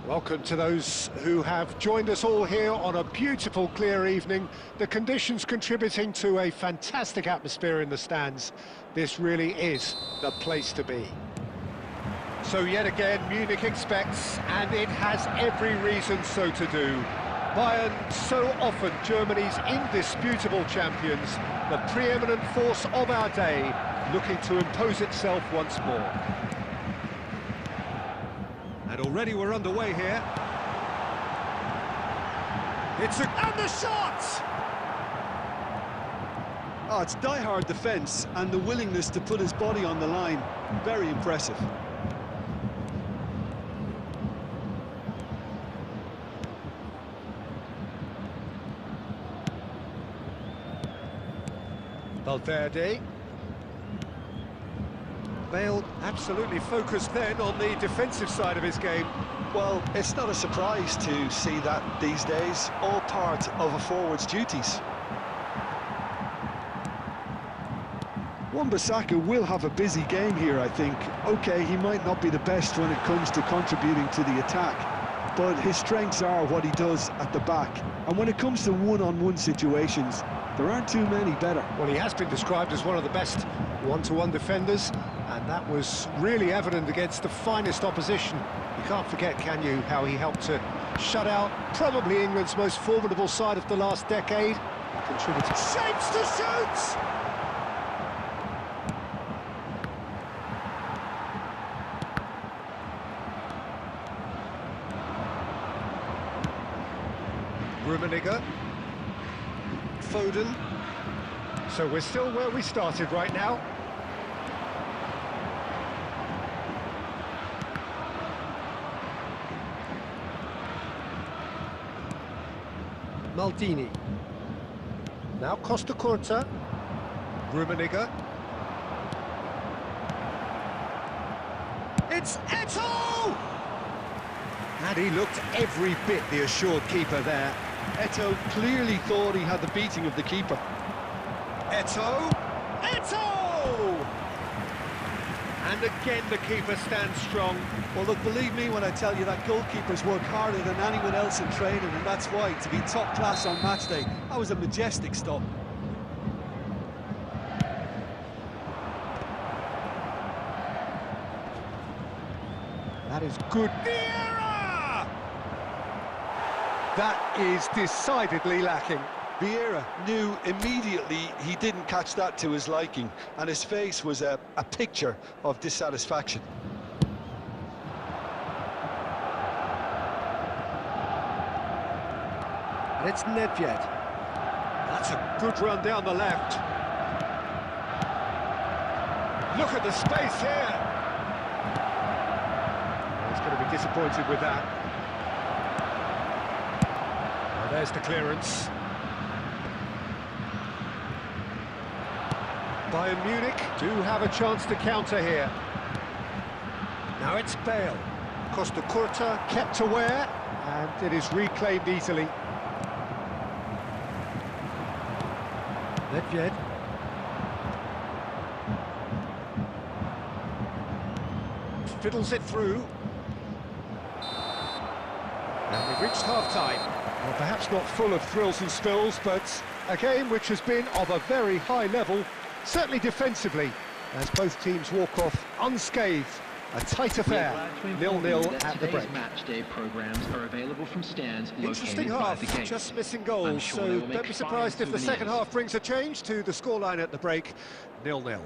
Welcome to those who have joined us all here on a beautiful, clear evening. The conditions contributing to a fantastic atmosphere in the stands. This really is the place to be. So yet again, Munich expects, and it has every reason so to do. Bayern, so often Germany's indisputable champions, the preeminent force of our day, looking to impose itself once more. And already we're underway here. And the shot! Oh, it's die-hard defence and the willingness to put his body on the line. Very impressive. Valverde. Bale absolutely focused then on the defensive side of his game. Well, it's not a surprise to see that these days, all part of a forward's duties. Wan-Bissaka will have a busy game here, I think. Okay, he might not be the best when it comes to contributing to the attack, but his strengths are what he does at the back. And when it comes to one-on-one situations, there aren't too many better. Well, he has been described as one of the best one-to-one defenders, and that was really evident against the finest opposition. You can't forget, can you, how he helped to shut out probably England's most formidable side of the last decade. Contributed. Shapes to shoot! Rummenigge. Foden. So we're still where we started right now. Maldini. Now Costa Curta. Rummenigge. It's Eto'o! And he looked every bit the assured keeper there. Eto'o clearly thought he had the beating of the keeper. Eto'o! Eto'o! And again the keeper stands strong. Well, look, believe me when I tell you that goalkeepers work harder than anyone else in training, and that's why, to be top class on match day, that was a majestic stop. That is good. That is decidedly lacking. Vieira knew immediately he didn't catch that to his liking, and his face was a picture of dissatisfaction. And it's Nedved. That's a good run down the left. Look at the space here. He's going to be disappointed with that. Well, there's the clearance. Bayern Munich do have a chance to counter here. Now it's Bale. Costa Curta kept aware, and it is reclaimed easily. Nedved. Fiddles it through. And we've reached half-time. Well, perhaps not full of thrills and spills, but a game which has been of a very high level, certainly defensively, as both teams walk off unscathed. A tight affair, 0-0 at the break. Match day programs are available from stands Interesting located by half, the gate. just missing goals, so don't be surprised if the second half brings a change to the scoreline at the break, 0-0.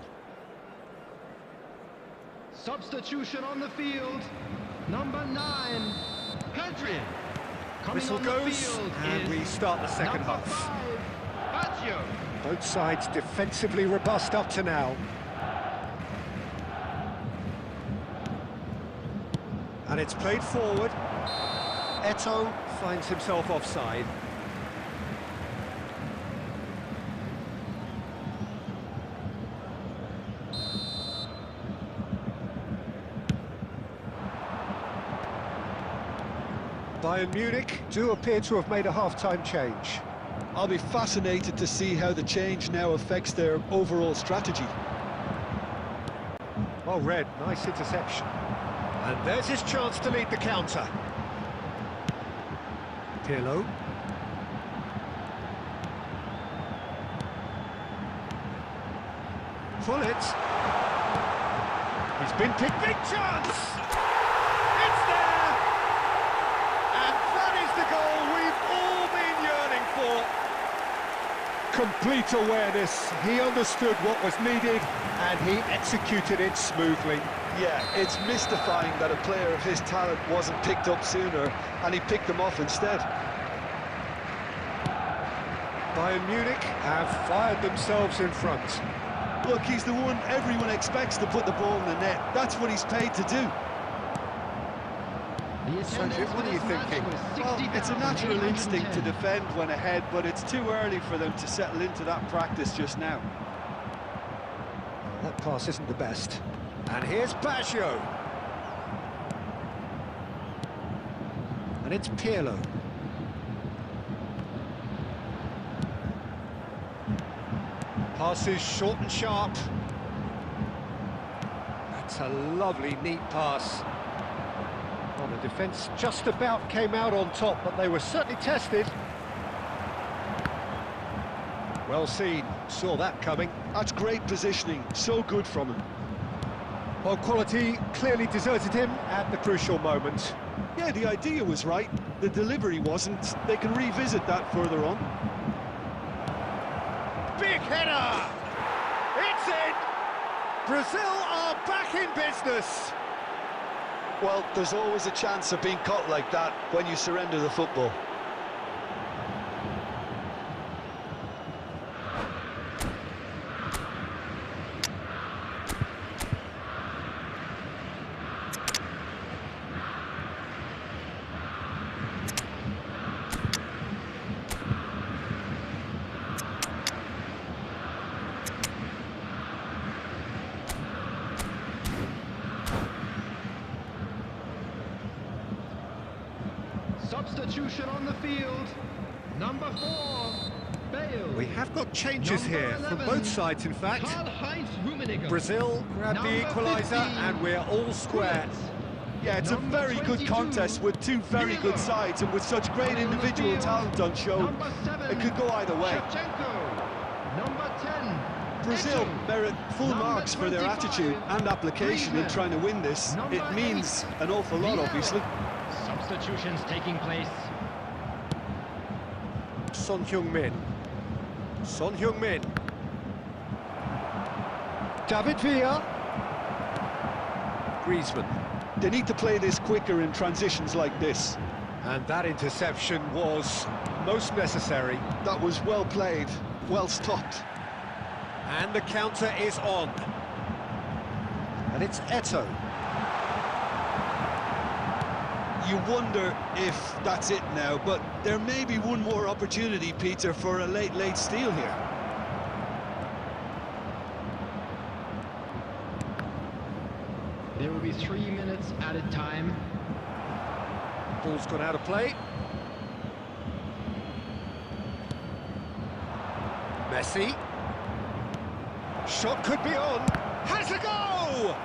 Substitution on the field, number 9, Pedri. Whistle goes, and we start the second half. Both sides defensively robust up to now. And it's played forward. Eto'o finds himself offside. Bayern Munich do appear to have made a half-time change. I'll be fascinated to see how the change now affects their overall strategy. Well read, nice interception. And there's his chance to lead the counter. Pirlo. Fullet. He's been picked. Big chance! It's there! And that is the goal we've all been yearning for. Complete awareness. He understood what was needed and he executed it smoothly. Yeah, it's mystifying that a player of his talent wasn't picked up sooner and he picked them off instead. Bayern Munich have fired themselves in front. Look, he's the one everyone expects to put the ball in the net. That's what he's paid to do. So, Jim, what are you thinking? Well, it's a natural instinct to defend when ahead, but it's too early for them to settle into that practice just now. That pass isn't the best. And here's Baggio. And it's Pirlo. Passes short and sharp. That's a lovely, neat pass. Well, the defence just about came out on top, but they were certainly tested. Well seen, saw that coming. That's great positioning, so good from him. Well, quality clearly deserted him at the crucial moment. Yeah, the idea was right, the delivery wasn't. They can revisit that further on. Big header! It's in! Brazil are back in business! Well, there's always a chance of being caught like that when you surrender the football. Substitution on the field. Number 4, Bale. We have got changes Number here 11, from both sides, in fact. Karl-Heinz Rummenigge. Brazil grabbed the Number equaliser 15, and we're all square. Yeah, it's a Number very good 22, contest with two very good sides and with such great individual talent on show. Number 7, It could go either way. Shevchenko. Number 10, Brazil Eto. merit full Number marks for their 25, attitude and application in Griezmann. trying to win this. Number It means 8, an awful lot, Vieira. obviously. Substitutions taking place. Son Heung-min. Son Heung-min. David Villa. Griezmann. They need to play this quicker in transitions like this. And that interception was most necessary. That was well played, well stopped. And the counter is on. And it's Eto. You wonder if that's it now, but there may be one more opportunity, Peter, for a late steal here. There will be 3 minutes added time. Ball's gone out of play. Messi. Shot could be on. Has a go!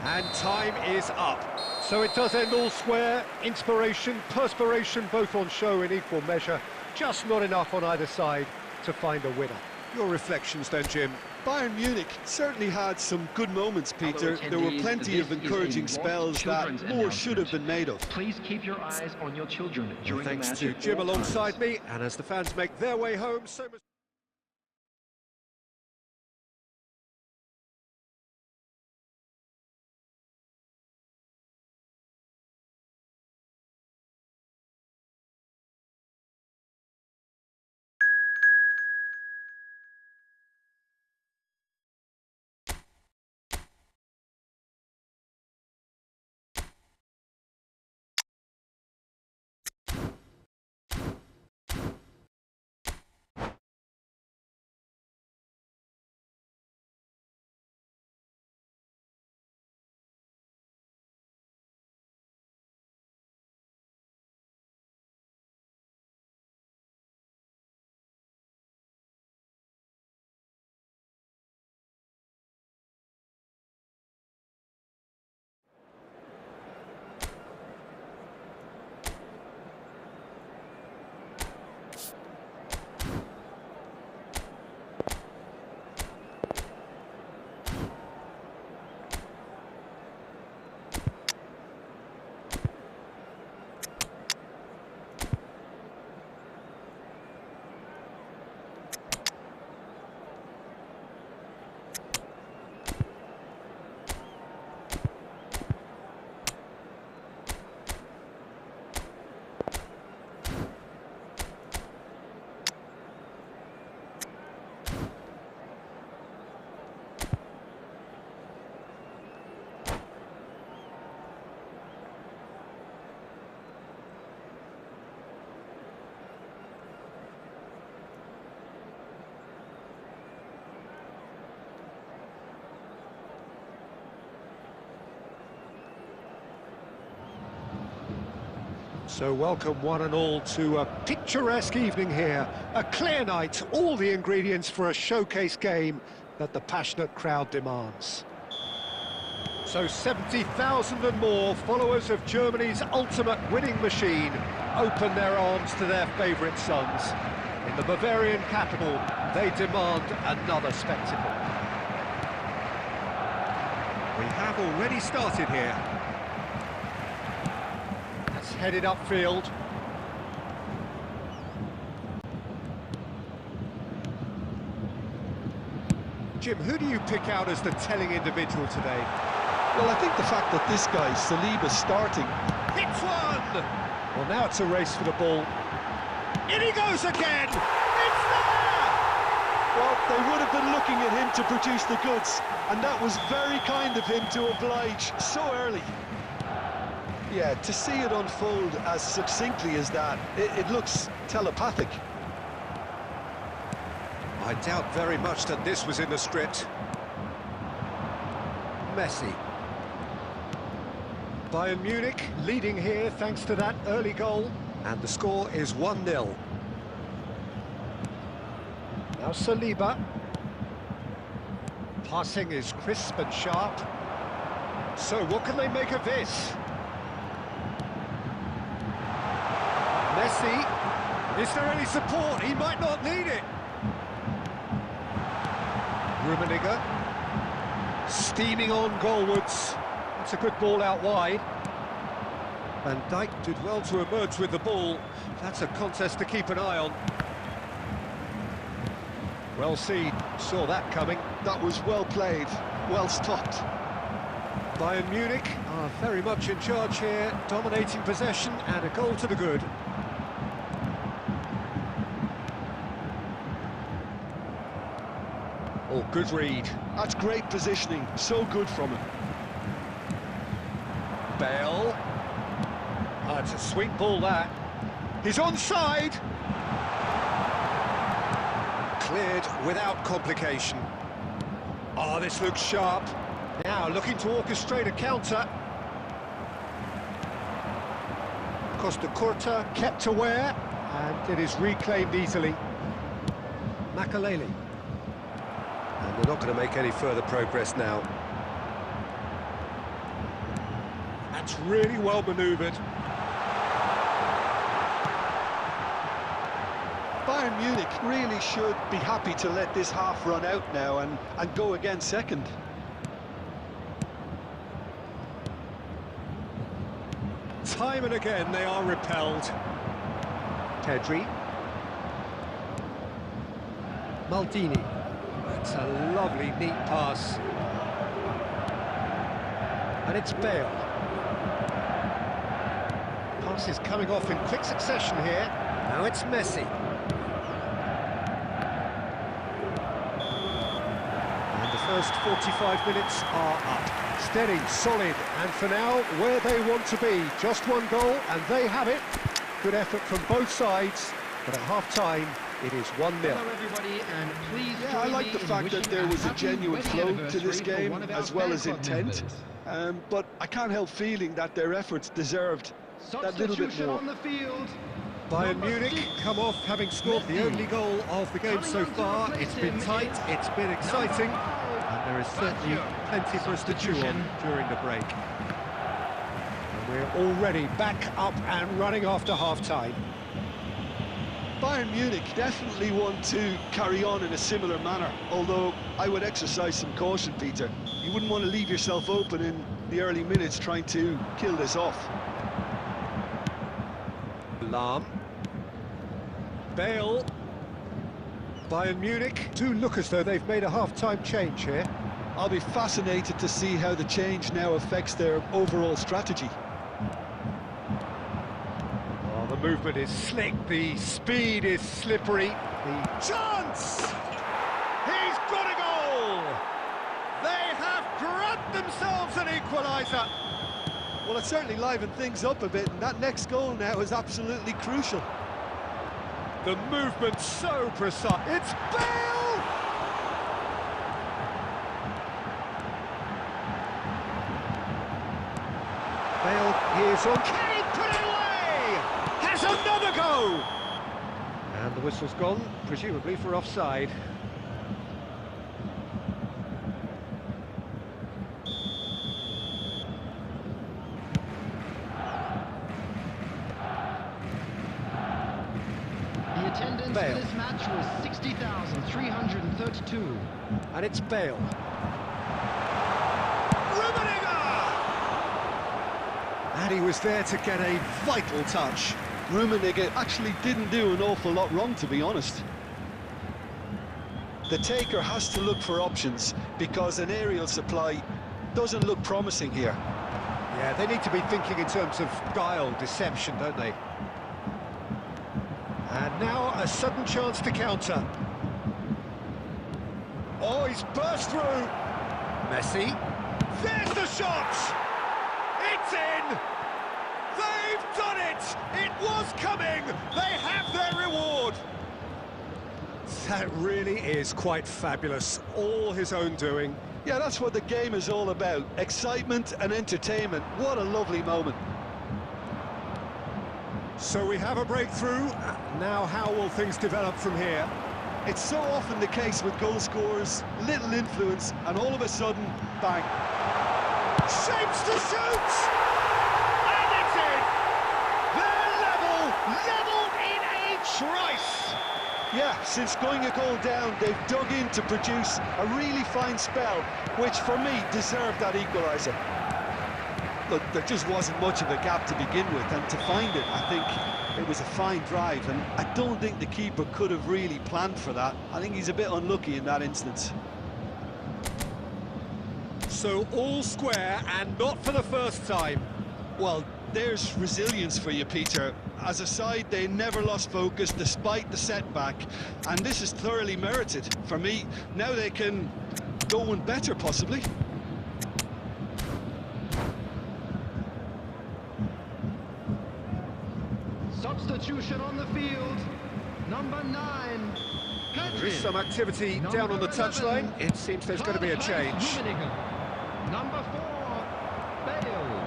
And time is up. So it does end all square. Inspiration, perspiration, both on show in equal measure. Just not enough on either side to find a winner. Your reflections then, Jim? Bayern Munich certainly had some good moments, Peter. There were plenty of encouraging spells that more should have been made of. Please keep your eyes on your children during the Thanks match to at Jim all alongside times. me, and as the fans make their way home, so much... So welcome one and all to a picturesque evening here. A clear night, all the ingredients for a showcase game that the passionate crowd demands. So 70,000 and more followers of Germany's ultimate winning machine open their arms to their favourite sons. In the Bavarian capital, they demand another spectacle. We have already started here. That's headed upfield. Jim, who do you pick out as the telling individual today? Well, I think the fact that this guy, Saliba's starting. Hits one! Well, now it's a race for the ball. In he goes again! It's there! Well, they would have been looking at him to produce the goods, and that was very kind of him to oblige so early. Yeah, to see it unfold as succinctly as that, it looks telepathic. I doubt very much that this was in the script. Messi. Bayern Munich leading here thanks to that early goal, and the score is 1-0. Now Saliba. Passing is crisp and sharp. So what can they make of this? Messi. Is there any support? He might not need it. Rummenigge. Steaming on goalwards. That's a good ball out wide. Van Dijk did well to emerge with the ball. That's a contest to keep an eye on. Well seen, saw that coming. That was well played, well stopped. Bayern Munich are very much in charge here, dominating possession and a goal to the good. Oh, good read. That's great positioning, so good from him. Bale. Oh, it's a sweet ball, that. He's onside. Cleared without complication. Oh, this looks sharp. Now looking to orchestrate a counter. Costa Curta kept aware, and it is reclaimed easily. Makaleli. And they're not going to make any further progress now. That's really well manoeuvred. Bayern Munich really should be happy to let this half run out now and go again second. Time and again they are repelled. Pedri. Maldini. That's a lovely, neat pass. And it's Bale. Pass is coming off in quick succession here. Now it's Messi. And the first 45 minutes are up. Steady, solid, and for now, where they want to be. Just one goal, and they have it. Good effort from both sides, but at half-time, it is 1-0. Hello everybody, and please I like the fact that there was a genuine flow to this game, as well as intent. But I can't help feeling that their efforts deserved that little bit more. On the field. Bayern Munich come off having scored the only goal of the game so far. It's been tight, it's been exciting, and there is certainly plenty for us to chew on during the break. And we're already back up and running after half-time. Bayern Munich definitely want to carry on in a similar manner, although I would exercise some caution, Peter. You wouldn't want to leave yourself open in the early minutes trying to kill this off. Lahm. Bale. Bayern Munich do look as though they've made a half-time change here. I'll be fascinated to see how the change now affects their overall strategy. Oh, the movement is slick, the speed is slippery. The chance! He's got a goal! They have grabbed themselves an equaliser. Well, it certainly livened things up a bit, and that next goal now is absolutely crucial. The movement so precise. It's Bale! Bale is on. Can he put it away? go! And the whistle's gone, presumably for offside. The attendance Bale. for this match was 60,332. And it's Bale. And he was there to get a vital touch. Rummenigge actually didn't do an awful lot wrong, to be honest. The taker has to look for options because an aerial supply doesn't look promising here. Yeah, they need to be thinking in terms of guile, deception, don't they? And now a sudden chance to counter. Oh, he's burst through. Messi. There's the shot! It's in! They've done it! It was coming! They have their reward! That really is quite fabulous. All his own doing. Yeah, that's what the game is all about. Excitement and entertainment. What a lovely moment. So we have a breakthrough. Now how will things develop from here? It's so often the case with goal scorers, little influence, and all of a sudden, bang. Shapes to shoot! And it's in! They're level in a trice! Yeah, since going a goal down, they've dug in to produce a really fine spell, which for me deserved that equaliser. Look, there just wasn't much of a gap to begin with, and to find it, I think it was a fine drive, and I don't think the keeper could have really planned for that. I think he's a bit unlucky in that instance. So all square, and not for the first time. Well, there's resilience for you, Peter. As a side, they never lost focus despite the setback, and this is thoroughly merited. For me, now they can go one better, possibly. Substitution on the field. Number 9. There is some activity down on the touchline. It seems there's going to be a change. Number 4, Bale.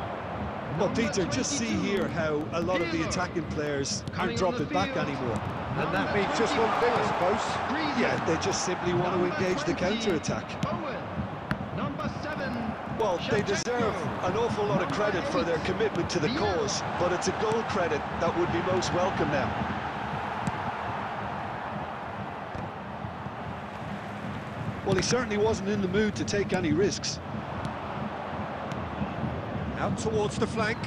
Well, Peter, just see here how a lot of the attacking players aren't dropping back anymore. And that means just one thing, I suppose. Yeah, they just simply want to engage the counter-attack. Number 7. Well, they deserve an awful lot of credit for their commitment to the cause, but it's a goal credit that would be most welcome now. Well, he certainly wasn't in the mood to take any risks. Out towards the flank.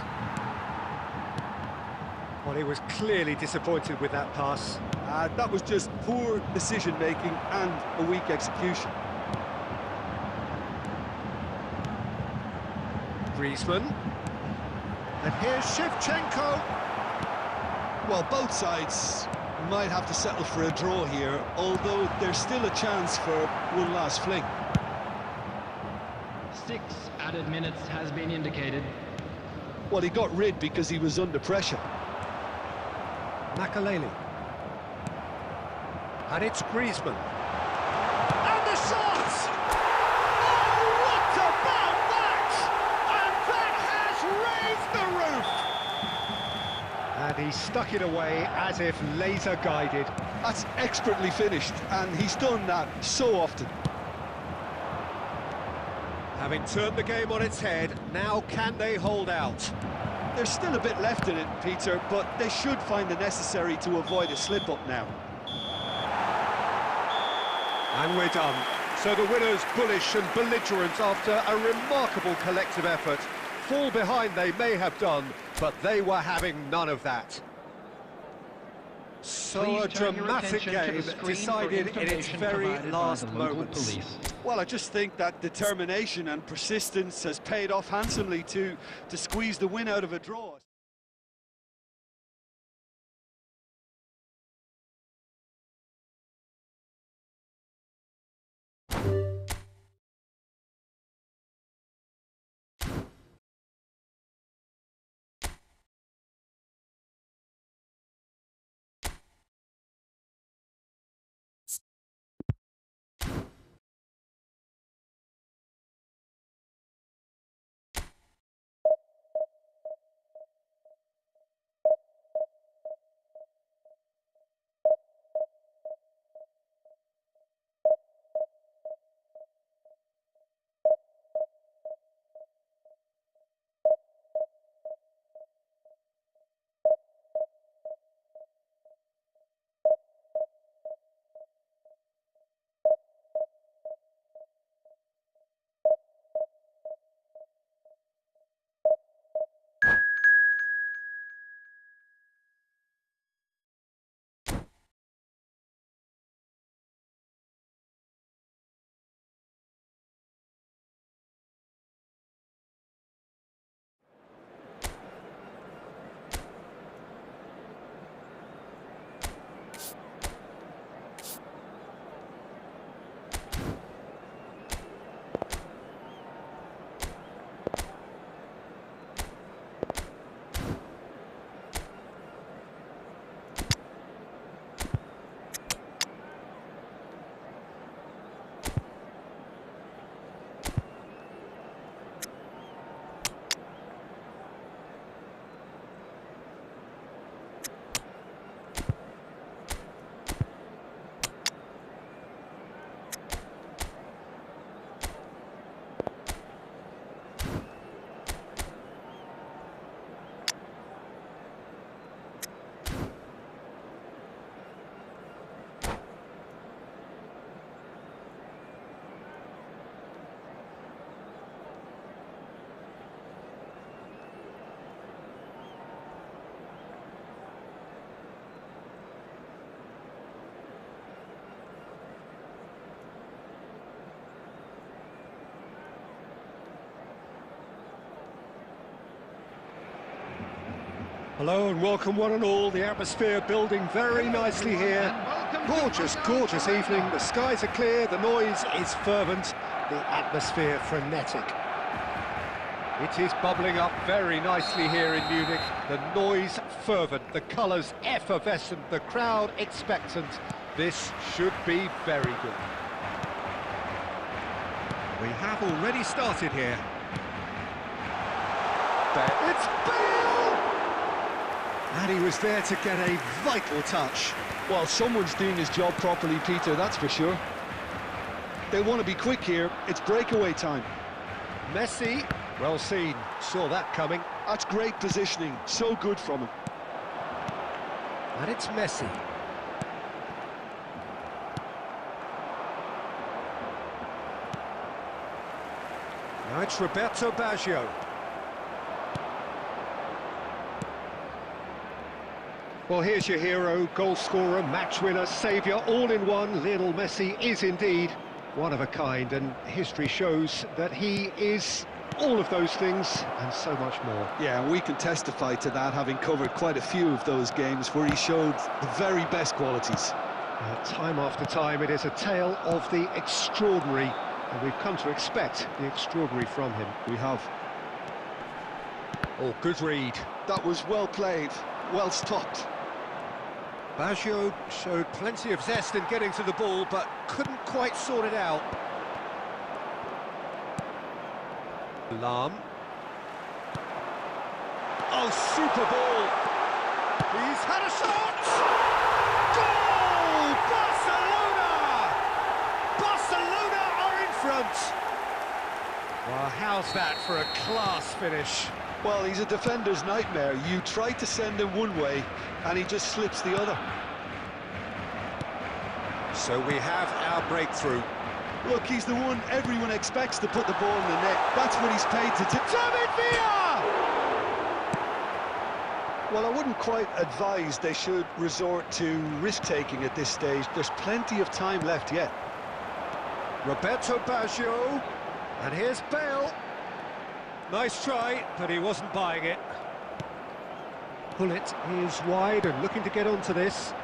Well, he was clearly disappointed with that pass. That was just poor decision-making and a weak execution. Griezmann. And here's Shevchenko. Well, both sides might have to settle for a draw here, although there's still a chance for one last fling. 6 added minutes has been indicated. Well, he got rid because he was under pressure. Makaleli. And it's Griezmann. And the shot! Oh, what about that? And that has raised the roof! And he stuck it away as if laser guided. That's expertly finished, and he's done that so often. Having turned the game on its head, now can they hold out? There's still a bit left in it, Peter, but they should find the necessary to avoid a slip-up now. And we're done. So the winners, bullish and belligerent after a remarkable collective effort. Fall behind they may have done, but they were having none of that. So Please a turn your dramatic attention to game the screen decided for in its information very provided by last the local moments. police. Well, I just think that determination and persistence has paid off handsomely to squeeze the win out of a draw. Hello and welcome one and all. The atmosphere building very nicely here. Gorgeous, gorgeous evening. The skies are clear, the noise is fervent, the atmosphere frenetic. It is bubbling up very nicely here in Munich. The noise fervent, the colours effervescent, the crowd expectant. This should be very good. We have already started here. It's Bale! And he was there to get a vital touch. Well, someone's doing his job properly, Peter, that's for sure. They want to be quick here. It's breakaway time. Messi, well seen, saw that coming. That's great positioning, so good from him. And it's Messi. Now it's Roberto Baggio. Well, here's your hero, goal scorer, match winner, saviour, all in one. Lionel Messi is indeed one of a kind, and history shows that he is all of those things and so much more. Yeah, and we can testify to that, having covered quite a few of those games where he showed the very best qualities. Time after time, it is a tale of the extraordinary, and we've come to expect the extraordinary from him. We have. Oh, good read. That was well played, well stopped. Baggio showed plenty of zest in getting to the ball, but couldn't quite sort it out. Lahm. Oh, super ball! He's had a shot! Goal! Barcelona! Barcelona are in front! Well, how's that for a class finish? Well, he's a defender's nightmare. You try to send him one way, and he just slips the other. So we have our breakthrough. Look, he's the one everyone expects to put the ball in the net. That's what he's paid to do. David Villa! Well, I wouldn't quite advise they should resort to risk-taking at this stage. There's plenty of time left yet. Roberto Baggio, and here's Bale. Nice try, but he wasn't buying it. Pullet is wide and looking to get onto this.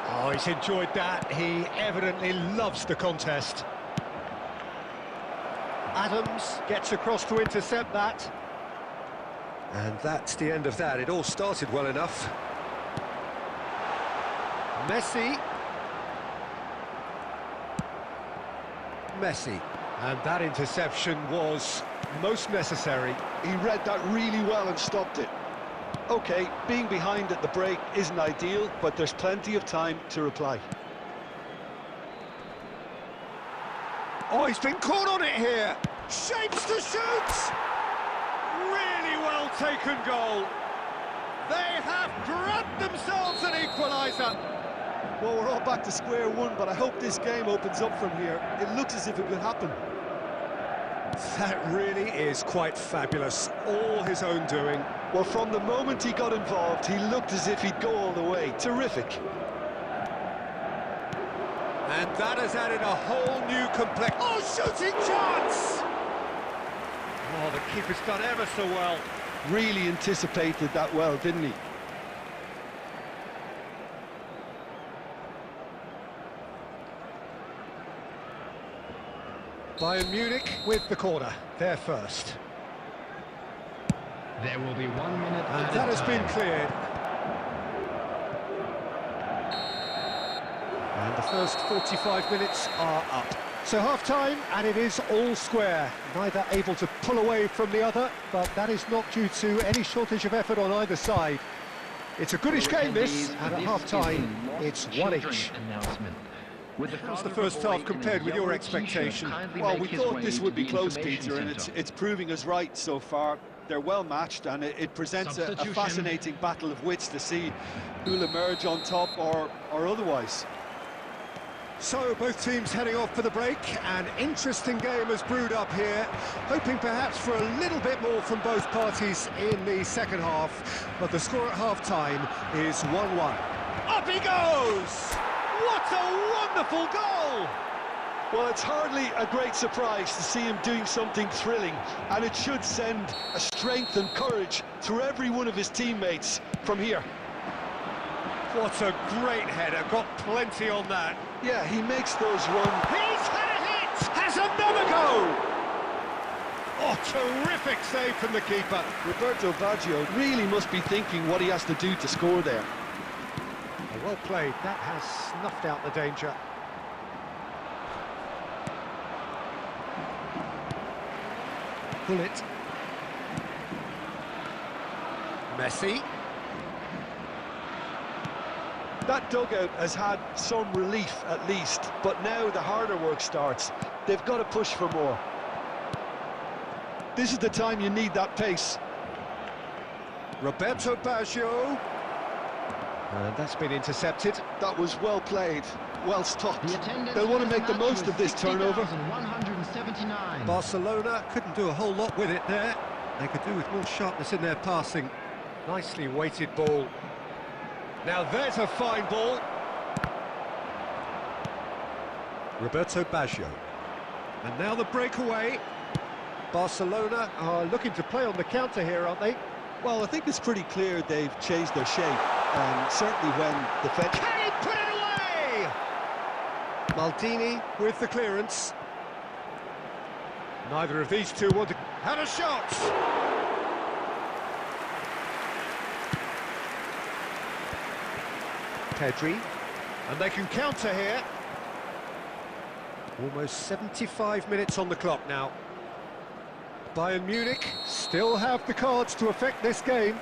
Oh, he's enjoyed that. He evidently loves the contest. Adams gets across to intercept that. And that's the end of that. It all started well enough. Messi. Messi, and that interception was most necessary. He read that really well and stopped it. OK, being behind at the break isn't ideal, but there's plenty of time to reply. Oh, he's been caught on it here. Shapes to shoot! Really well taken goal. They have grabbed themselves an equaliser. Well, we're all back to square one, but I hope this game opens up from here. It looks as if it could happen. That really is quite fabulous. All his own doing. Well, from the moment he got involved, he looked as if he'd go all the way. Terrific. And that has added a whole new complex... Oh, shooting chance! Oh, the keeper's done ever so well. Really anticipated that well, didn't he? Bayern Munich with the corner, they're first. There will be 1 minute. And that has been cleared. And the first 45 minutes are up. So half-time, and it is all square. Neither able to pull away from the other, but that is not due to any shortage of effort on either side. It's a goodish game, this, and at half-time, it's one each. How's the first half compared with your expectation? Well, we thought this would be close, Peter, and it's proving us right so far. They're well matched, and it presents a fascinating battle of wits to see who'll emerge on top or otherwise. So both teams heading off for the break. An interesting game has brewed up here, hoping perhaps for a little bit more from both parties in the second half, but the score at half-time is 1-1. Up he goes! What a wonderful goal! Well, it's hardly a great surprise to see him doing something thrilling, and it should send a strength and courage through every one of his teammates from here. What a great header, got plenty on that. Yeah, he makes those runs. He's had a hit! Has another go! Oh, terrific save from the keeper. Roberto Baggio really must be thinking what he has to do to score there. Well played, that has snuffed out the danger. Pull it. Messi. That dugout has had some relief at least, but now the harder work starts. They've got to push for more. This is the time you need that pace. Roberto Baggio. And that's been intercepted. That was well played, well stopped. The They'll want to make the most of this turnover. 179. Barcelona couldn't do a whole lot with it there. They could do with more sharpness in their passing. Nicely weighted ball. Now there's a fine ball. Roberto Baggio. And now the breakaway. Barcelona are looking to play on the counter here, aren't they? Well, I think it's pretty clear they've changed their shape, and certainly when the defence... Can he put it away? Maldini with the clearance. Neither of these two want to... Had a shot! Pedri, and they can counter here. Almost 75 minutes on the clock now. Bayern Munich still have the cards to affect this game.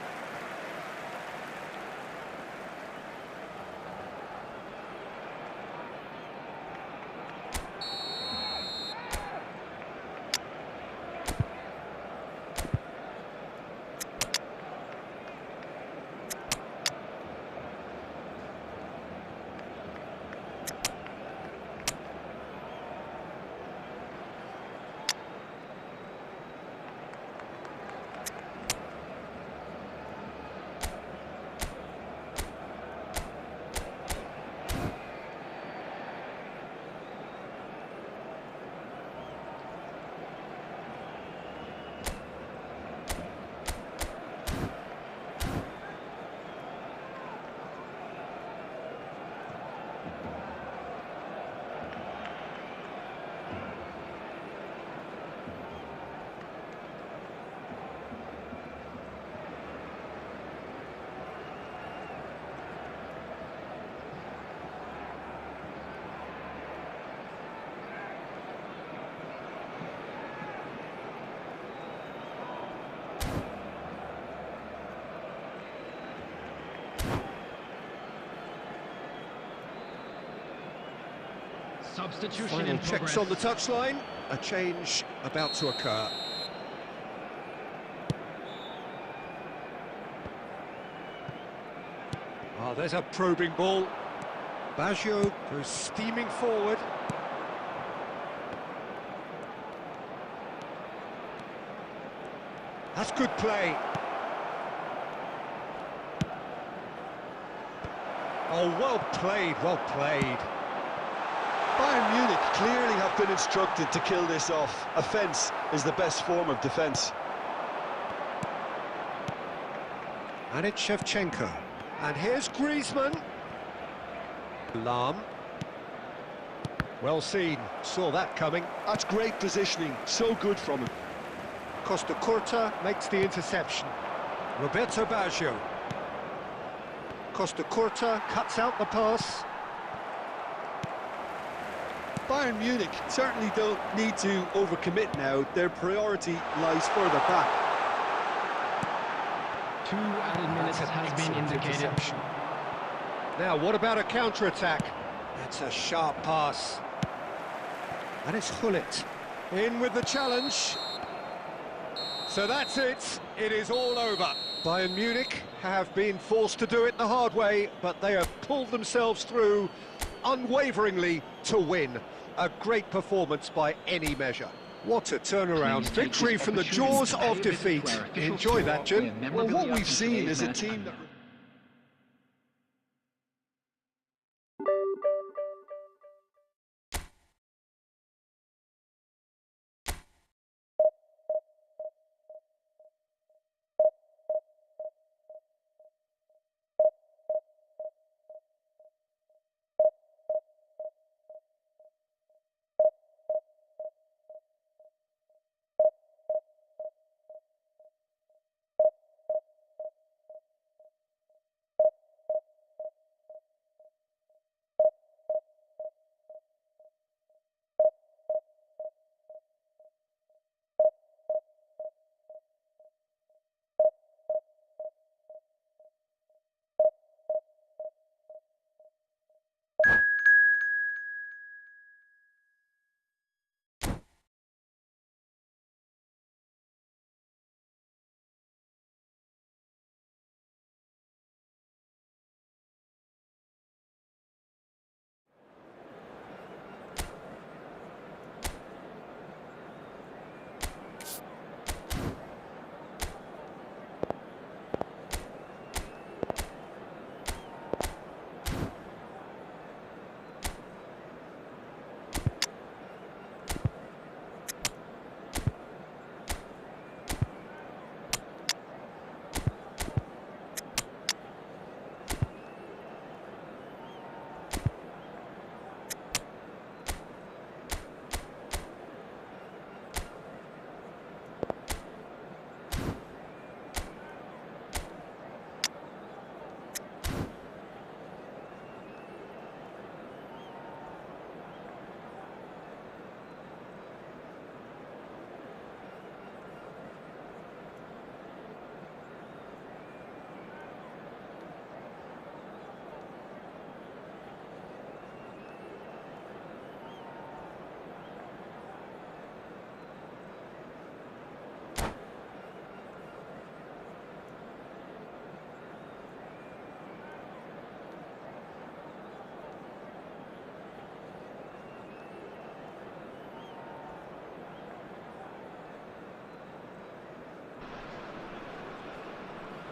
Substitution Final in checks progress. on the touchline. A change about to occur. Oh, there's a probing ball. Baggio goes steaming forward. That's good play. Oh, well played, well played. Bayern Munich clearly have been instructed to kill this off. Offence is the best form of defence. And it's Shevchenko. And here's Griezmann. Lahm. Well seen, saw that coming. That's great positioning, so good from him. Costa Curta makes the interception. Roberto Baggio. Costa Curta cuts out the pass. Bayern Munich certainly don't need to overcommit now. Their priority lies further back. 2 added minutes has been indicated. Now, what about a counter-attack? That's a sharp pass. And it's Hullet. In with the challenge. So that's it. It is all over. Bayern Munich have been forced to do it the hard way, but they have pulled themselves through unwaveringly to win. A great performance by any measure. What a turnaround. Victory from the jaws of defeat. Enjoy that, Jim. Well, what we've seen is a team that...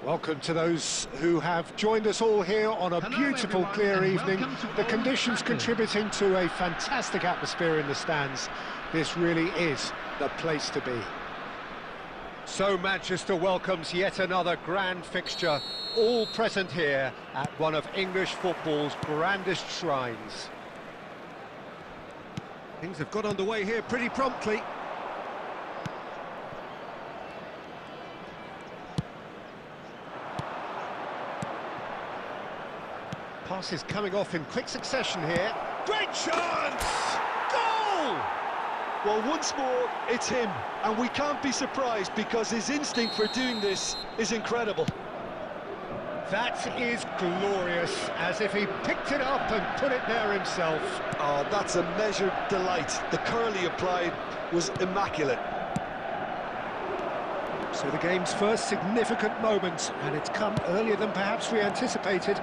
Welcome to those who have joined us all here on a beautiful, clear evening. The conditions contributing to a fantastic atmosphere in the stands. This really is the place to be. So Manchester welcomes yet another grand fixture, all present here at one of English football's grandest shrines. Things have got underway here pretty promptly. Passes coming off in quick succession here. Great chance! Goal! Well, once more, it's him, and we can't be surprised because his instinct for doing this is incredible. That is glorious, as if he picked it up and put it there himself. Oh, that's a measured delight. The curl he applied was immaculate. So the game's first significant moment, and it's come earlier than perhaps we anticipated.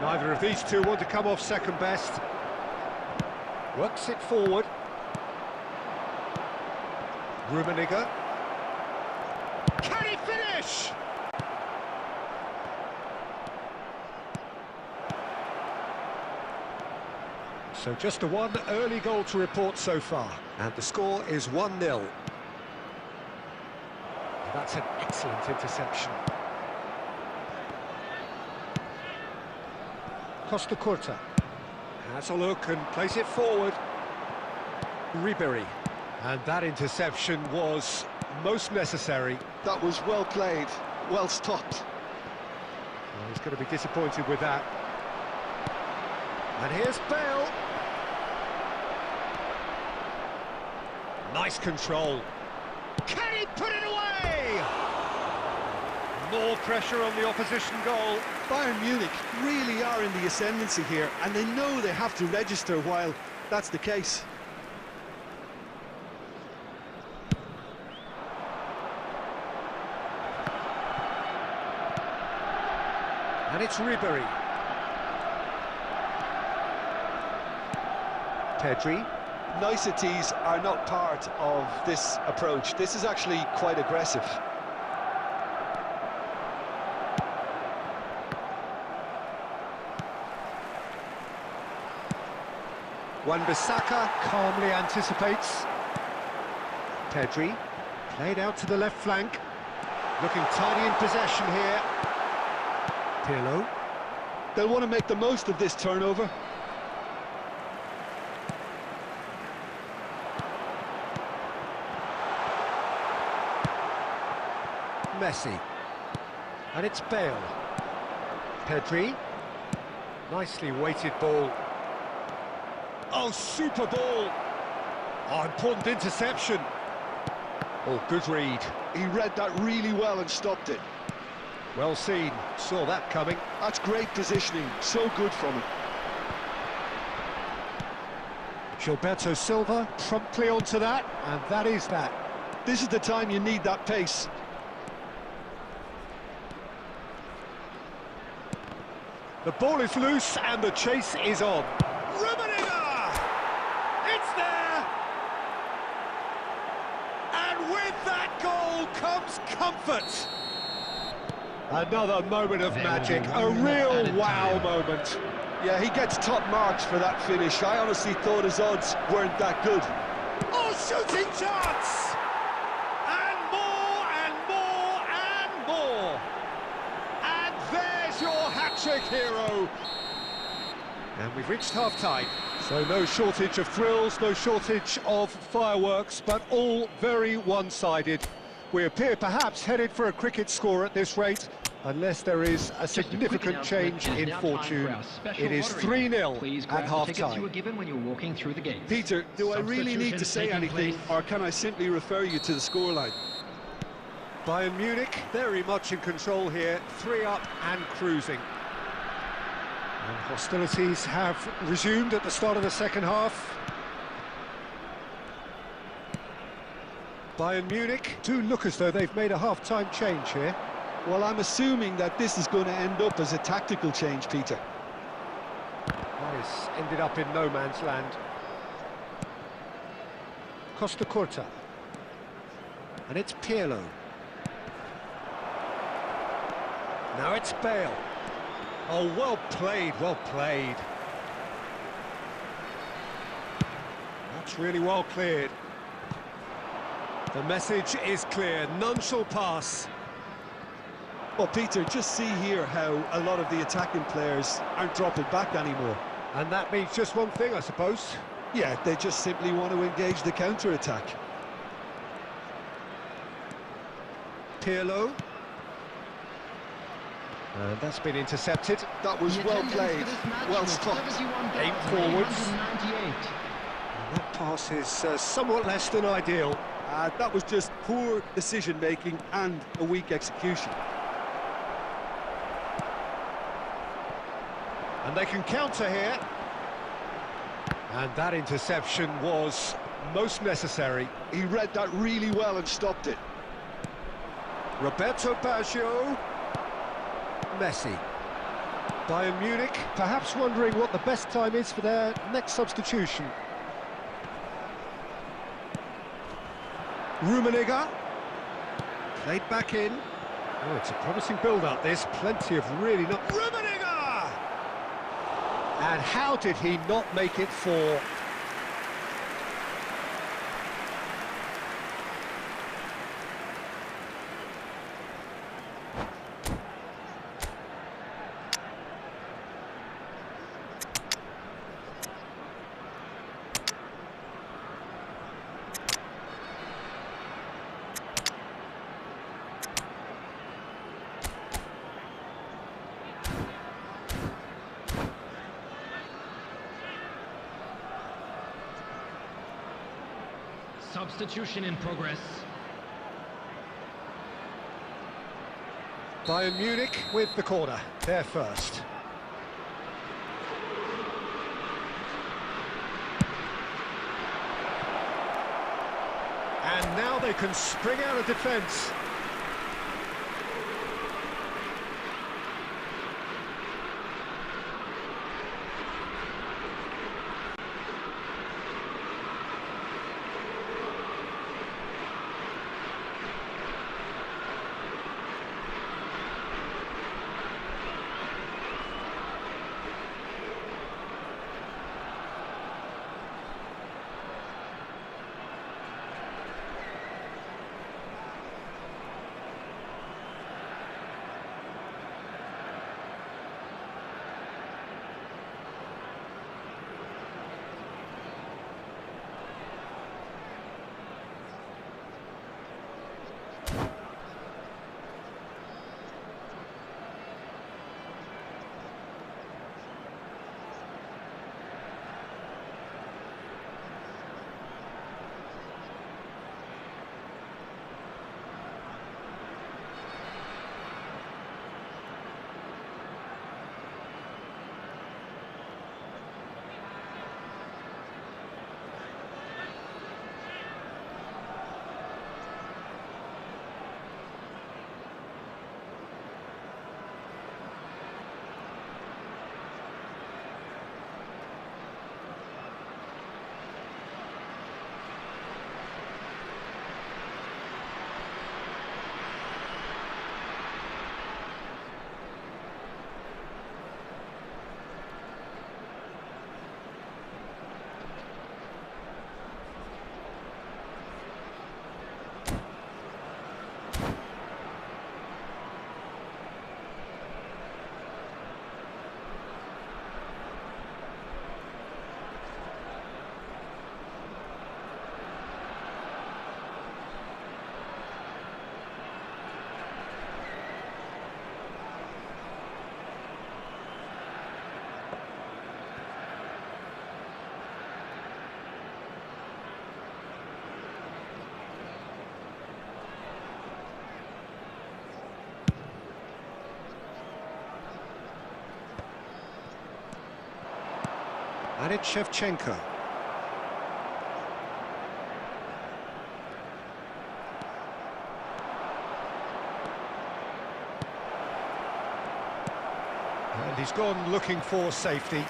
Neither of these two want to come off second best. Works it forward. Rummenigge. Can he finish? So just one early goal to report so far, and the score is 1-0. That's an excellent interception. Costa Curta has a look and plays it forward. Ribery, and that interception was most necessary. That was well played, well stopped. Well, he's going to be disappointed with that. And here's Bale. Nice control. Can he put it away? More pressure on the opposition goal. Bayern Munich really are in the ascendancy here, and they know they have to register while that's the case. And it's Ribery. Pedri. Niceties are not part of this approach. This is actually quite aggressive. Wan-Bissaka calmly anticipates. Pedri, played out to the left flank. Looking tidy in possession here. Pirlo. They'll want to make the most of this turnover. Messi. And it's Bale. Pedri. Nicely weighted ball. Oh, super ball! Oh, important interception. Oh, good read. He read that really well and stopped it. Well seen, saw that coming. That's great positioning, so good from him. Gilberto Silva promptly onto that, and that is that. This is the time you need that pace. The ball is loose and the chase is on. Rummenigge! It's there! And with that goal comes comfort. Another moment of magic, a real wow moment. Yeah, he gets top marks for that finish. I honestly thought his odds weren't that good. Oh, shooting chance! And more, and more, and more. And there's your hat-trick hero. And we've reached half-time. So no shortage of thrills, no shortage of fireworks, but all very one-sided. We appear perhaps headed for a cricket score at this rate, unless there is a significant change in fortune. It is 3-0 at half-time. Peter, do I really need to say anything, or can I simply refer you to the scoreline? Bayern Munich very much in control here, 3 up and cruising. And hostilities have resumed at the start of the second half. Bayern Munich do look as though they've made a half-time change here. Well, I'm assuming that this is going to end up as a tactical change, Peter. Nice, ended up in no man's land. Costa Curta. And it's Pirlo. Now it's Bale. Oh, well played, well played. That's really well cleared. The message is clear, none shall pass. Well, Peter, just see here how a lot of the attacking players aren't dropping back anymore. And that means just one thing, I suppose. Yeah, they just simply want to engage the counter-attack. Pirlo. And that's been intercepted. That was well played, well struck. Aim forwards. And that pass is somewhat less than ideal. That was just poor decision-making and a weak execution. And they can counter here. And that interception was most necessary. He read that really well and stopped it. Roberto Baggio. Messi. Bayern Munich perhaps wondering what the best time is for their next substitution. Rummenigge. Played back in. Oh, it's a promising build-up, this. Plenty of really not... Rummenigge! And how did he not make it four? Substitution in progress. Bayern Munich with the corner. They're first. And now they can spring out of defence. And it's Shevchenko. And he's gone looking for safety.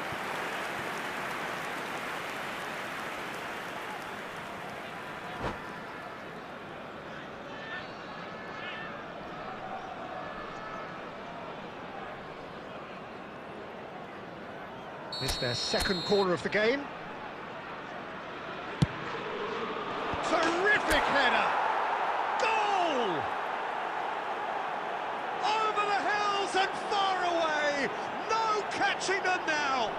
It's their second corner of the game. Terrific header! Goal! Over the hills and far away! No catching them now!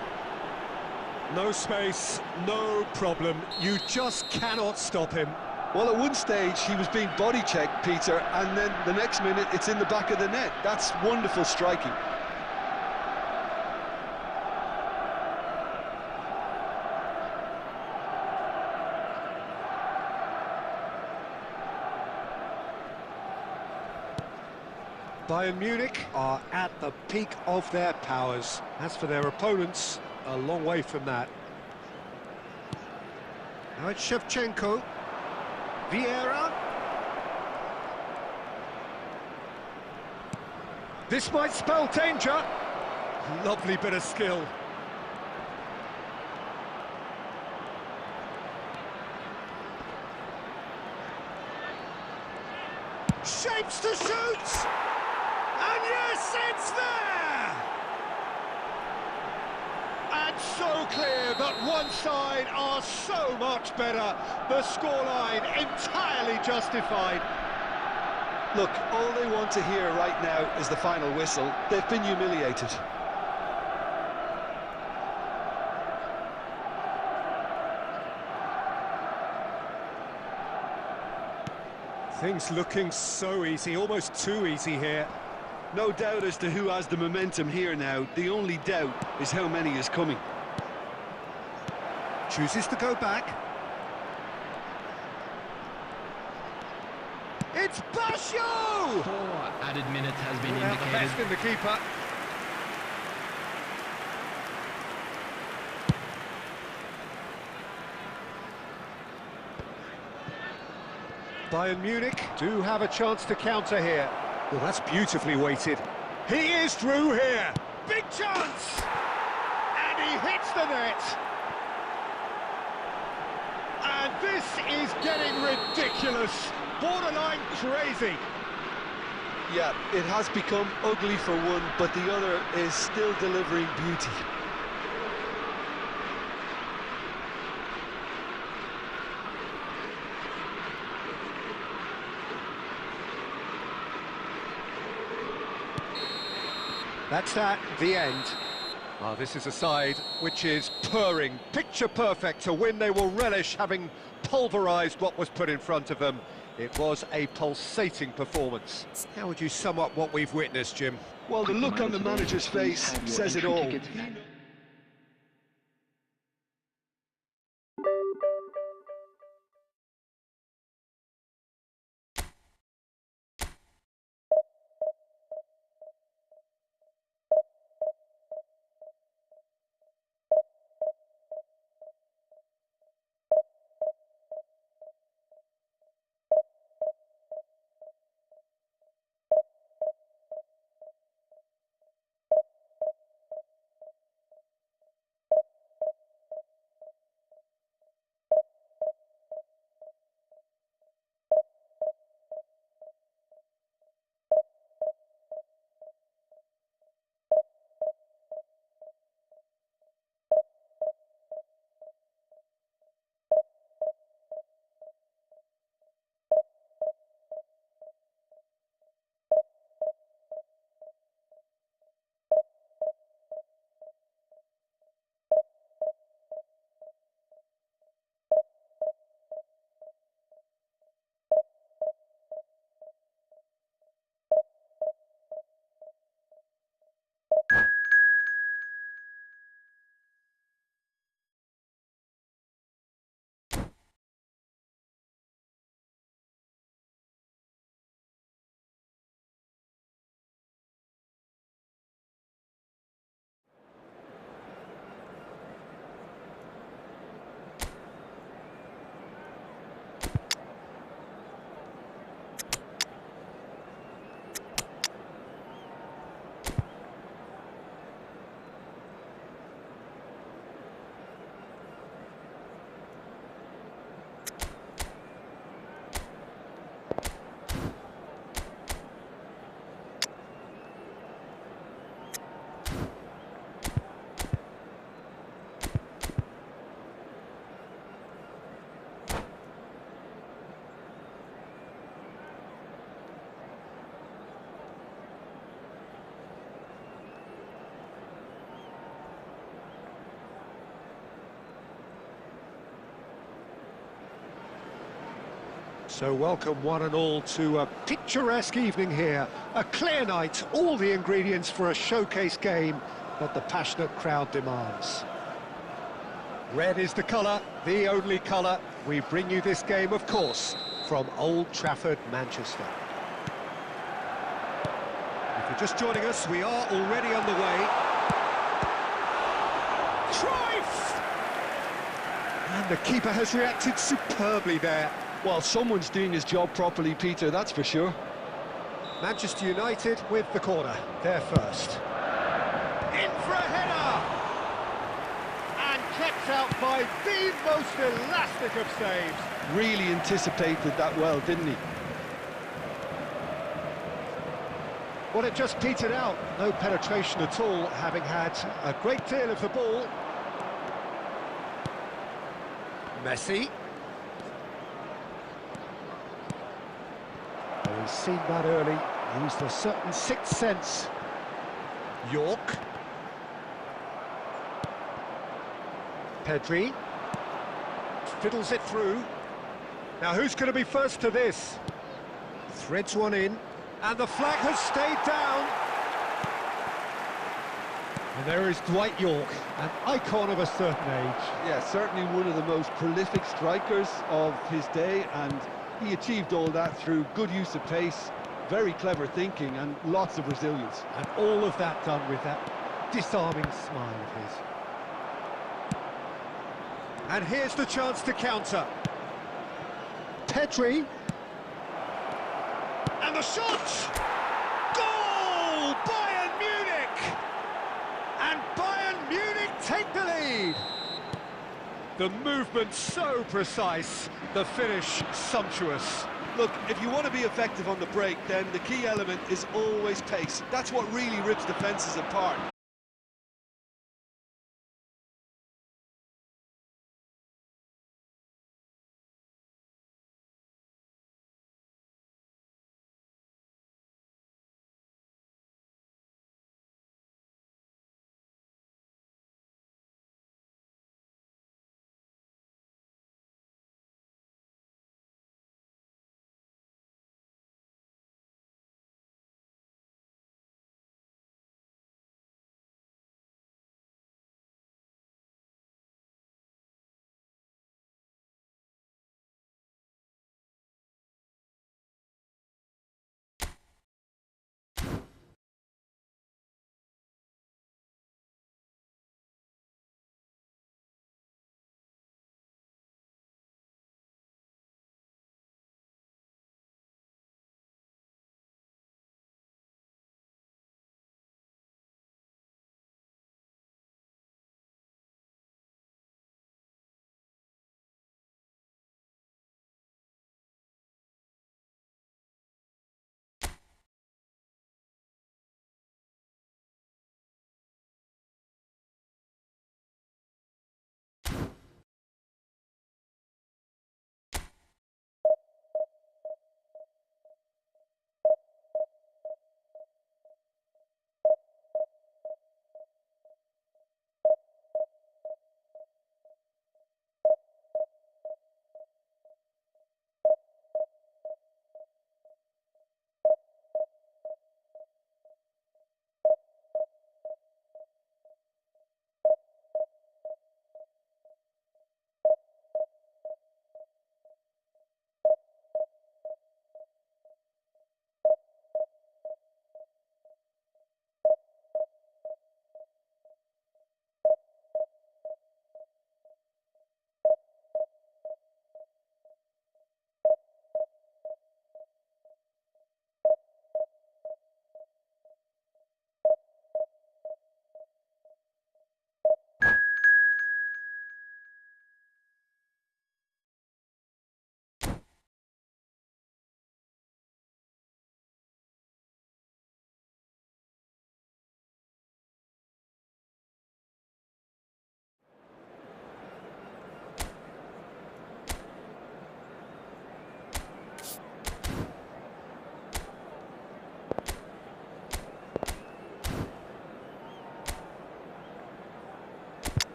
No space, no problem. You just cannot stop him. Well, at one stage, he was being body-checked, Peter, and then the next minute, it's in the back of the net. That's wonderful striking. Bayern Munich are at the peak of their powers. As for their opponents, a long way from that. Now it's Shevchenko. Vieira. This might spell danger. Lovely bit of skill. Shapes to shoot! And yes, it's there! And so clear that one side are so much better. The scoreline entirely justified. Look, all they want to hear right now is the final whistle. They've been humiliated. Things looking so easy, almost too easy here. No doubt as to who has the momentum here now. The only doubt is how many is coming. Chooses to go back. It's Basho! 4 added minutes has been Now the best indicated. in the keeper. Bayern Munich do have a chance to counter here. Well, that's beautifully weighted. He is through here. Big chance! And he hits the net. And this is getting ridiculous. Borderline crazy. Yeah, it has become ugly for one, but the other is still delivering beauty. That's the end. Ah, this is a side which is purring, picture perfect to win. They will relish having pulverised what was put in front of them. It was a pulsating performance. How would you sum up what we've witnessed, Jim? Well, the look on the manager's face says it all. So welcome one and all to a picturesque evening here. A clear night, all the ingredients for a showcase game that the passionate crowd demands. Red is the colour, the only colour. We bring you this game, of course, from Old Trafford, Manchester. If you're just joining us, we are already underway. Cruyff! And the keeper has reacted superbly there. Well, someone's doing his job properly, Peter, that's for sure. Manchester United with the corner, they're first. In for a header! And kept out by the most elastic of saves. Really anticipated that well, didn't he? Well, it just petered out. No penetration at all, having had a great deal of the ball. Messi. Well, he's seen that early, used a certain sixth sense. York. Pedri. Fiddles it through. Now who's going to be first to this? Threads one in, and the flag has stayed down. And there is Dwight York, an icon of a certain age. Yeah, certainly one of the most prolific strikers of his day, and he achieved all that through good use of pace, very clever thinking, and lots of resilience. And all of that done with that disarming smile of his. And here's the chance to counter. Pedri. And the shot! Goal! Bayern Munich! And Bayern Munich take the lead. The movement so precise, the finish sumptuous. Look, if you want to be effective on the break, then the key element is always pace. That's what really rips defences apart.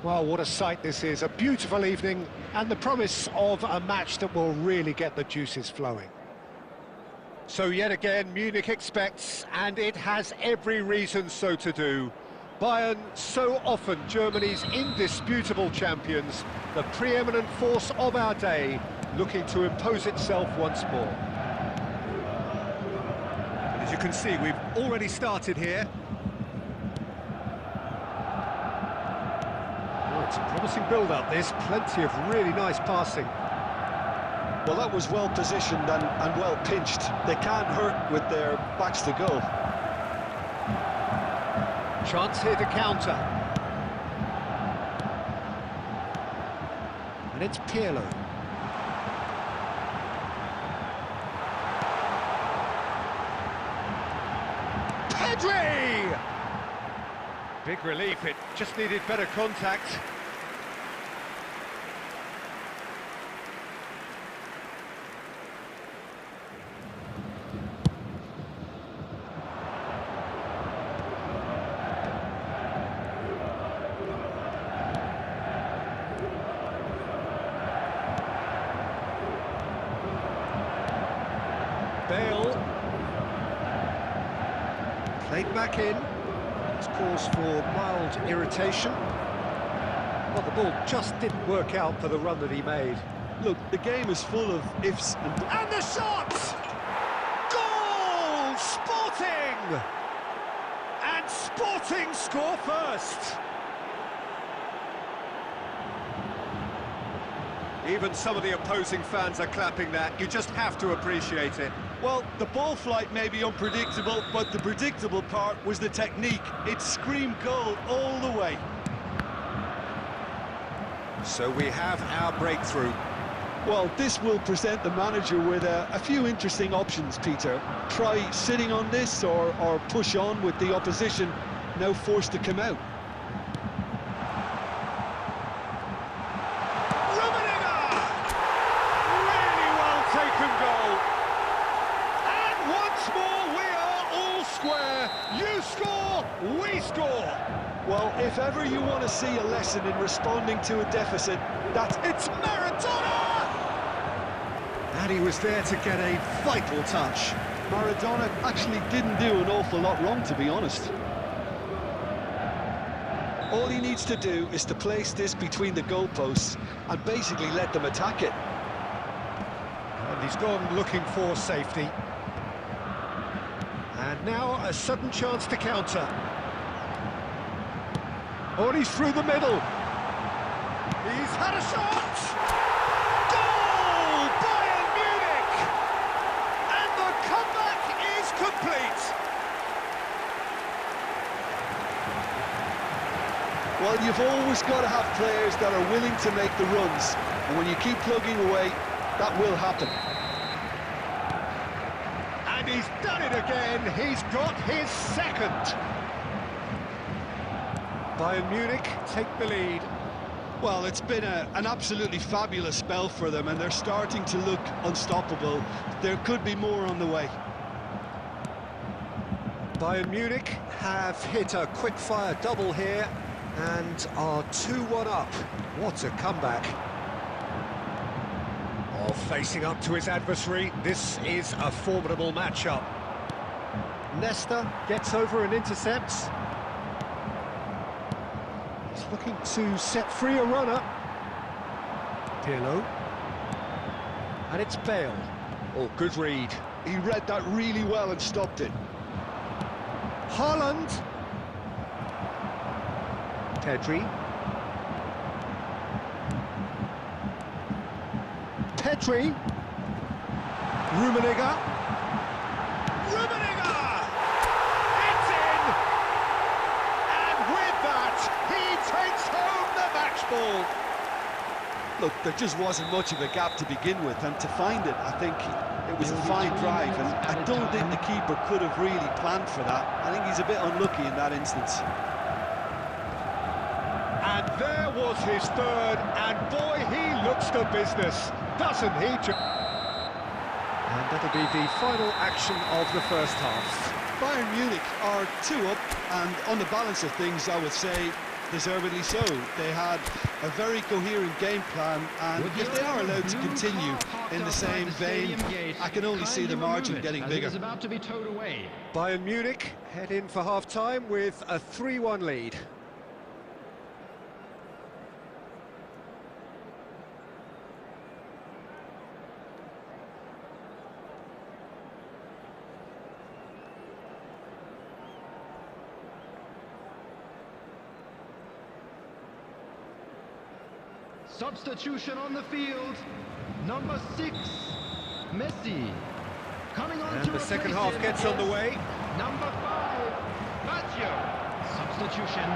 Well, what a sight this is, a beautiful evening and the promise of a match that will really get the juices flowing. So yet again, Munich expects, and it has every reason so to do. Bayern, so often Germany's indisputable champions, the preeminent force of our day, looking to impose itself once more. And as you can see, we've already started here. Oh, it's a promising build-up, this. Plenty of really nice passing. Well, that was well positioned and well pinched. They can't hurt with their backs to goal. Chance here to counter. And it's Pirlo. Pedri! Big relief, it just needed better contact. Bale, played back in. This calls for mild irritation. Well, the ball just didn't work out for the run that he made. Look, the game is full of ifs and... And the shot! Goal! Sporting! And Sporting score first! Even some of the opposing fans are clapping that. You just have to appreciate it. Well, the ball flight may be unpredictable, but the predictable part was the technique. It screamed goal all the way. So we have our breakthrough. Well, this will present the manager with a few interesting options, Peter. Try sitting on this or push on with the opposition now forced to come out. You score, we score! Well, if ever you want to see a lesson in responding to a deficit, It's Maradona! And he was there to get a vital touch. Maradona actually didn't do an awful lot wrong, to be honest. All he needs to do is to place this between the goalposts and basically let them attack it. And he's gone looking for safety. And now a sudden chance to counter. Oh, and he's through the middle. He's had a shot! Goal! Bayern Munich! And the comeback is complete! Well, you've always got to have players that are willing to make the runs. And when you keep plugging away, that will happen. And he's done it again. He's got his second. Bayern Munich take the lead. Well, it's been an absolutely fabulous spell for them, and they're starting to look unstoppable. There could be more on the way. Bayern Munich have hit a quick-fire double here and are 2-1 up. What a comeback. Oh, facing up to his adversary, this is a formidable matchup. Nesta gets over and intercepts. He's looking to set free a runner. Pirlo. And it's Bale. Oh, good read. He read that really well and stopped it. Haaland. Pedri. Pedri. Rummenigge. Rummenigge! It's in! And with that, he takes home the match ball. Look, there just wasn't much of a gap to begin with, and to find it, I think it was a fine drive, and I don't think the keeper could have really planned for that. I think he's a bit unlucky in that instance. And there was his third, and boy, he looks the business, doesn't he? And that'll be the final action of the first half. Bayern Munich are 2 up, and on the balance of things, I would say deservedly so. They had a very coherent game plan, and if they are allowed to continue in the same vein, I can only see the margin getting bigger. It is about to be towed away. Bayern Munich head in for half-time with a 3-1 lead. Substitution on the field. Number 6, Messi. Coming on And to the second replace half him gets on the is way. Number 5, Baggio. Substitution.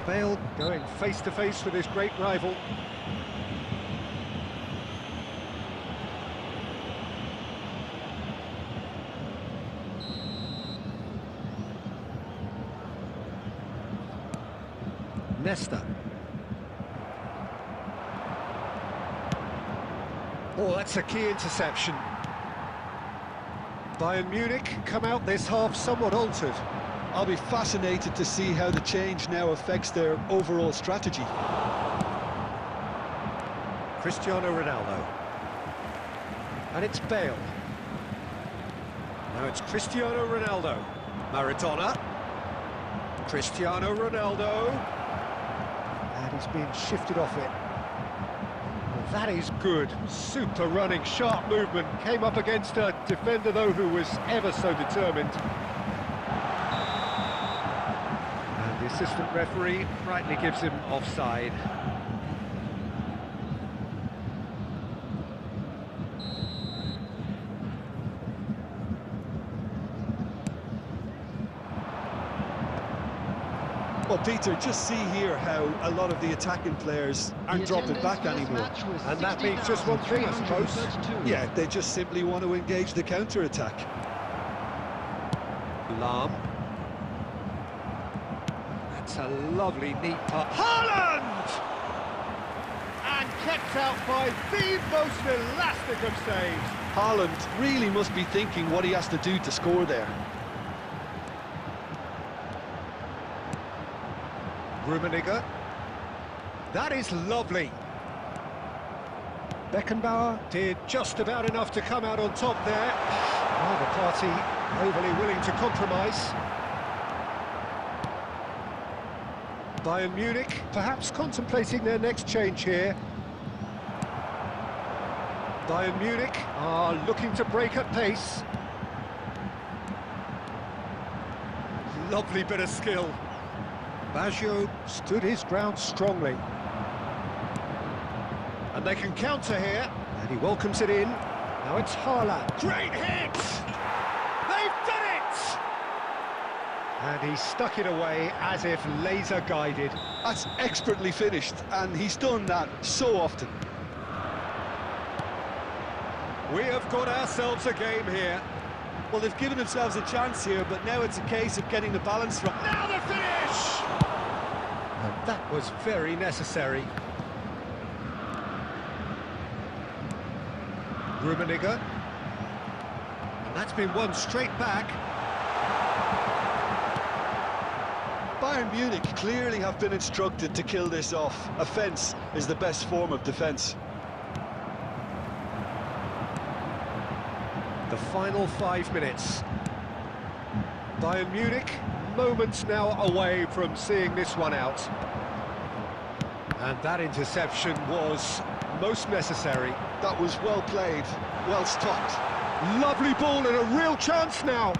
Bale going face-to-face with his great rival. Nesta. Oh, that's a key interception. Bayern Munich come out this half somewhat altered. I'll be fascinated to see how the change now affects their overall strategy. Cristiano Ronaldo. And it's Bale. Now it's Cristiano Ronaldo. Maradona. Cristiano Ronaldo. And he's being shifted off it. Well, that is good. Super running, sharp movement. Came up against a defender, though, who was ever so determined. And the assistant referee rightly gives him offside. Well, Peter, just see here how a lot of the attacking players aren't dropping back anymore. And that means just one thing, I suppose. Yeah, they just simply want to engage the counter-attack. Lahm. That's a lovely, neat pass. Haaland! And kept out by the most elastic of saves. Haaland really must be thinking what he has to do to score there. Rummenigge. That is lovely. Beckenbauer did just about enough to come out on top there. Neither party overly willing to compromise. Bayern Munich perhaps contemplating their next change here. Bayern Munich are looking to break at pace. Lovely bit of skill. Baggio stood his ground strongly. And they can counter here. And he welcomes it in. Now it's Haaland. Great hit! They've done it! And he stuck it away as if laser guided. That's expertly finished, and he's done that so often. We have got ourselves a game here. Well, they've given themselves a chance here, but now it's a case of getting the balance right. Now the finish! And that was very necessary. Rummenigge. And that's been won straight back. Bayern Munich clearly have been instructed to kill this off. Offence is the best form of defence. The final 5 minutes. Bayern Munich, moments now away from seeing this one out. And that interception was most necessary. That was well played, well stopped. Lovely ball and a real chance now.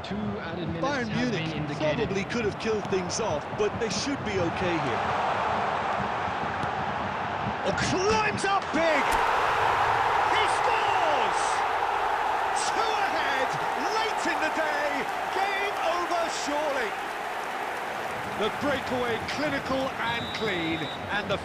2 added minutes Bayern have Munich been indicated. probably could have killed things off, but they should be okay here. Oh, climbs up big! He scores! 2 ahead, late in the day, game over surely. The breakaway clinical and clean, and the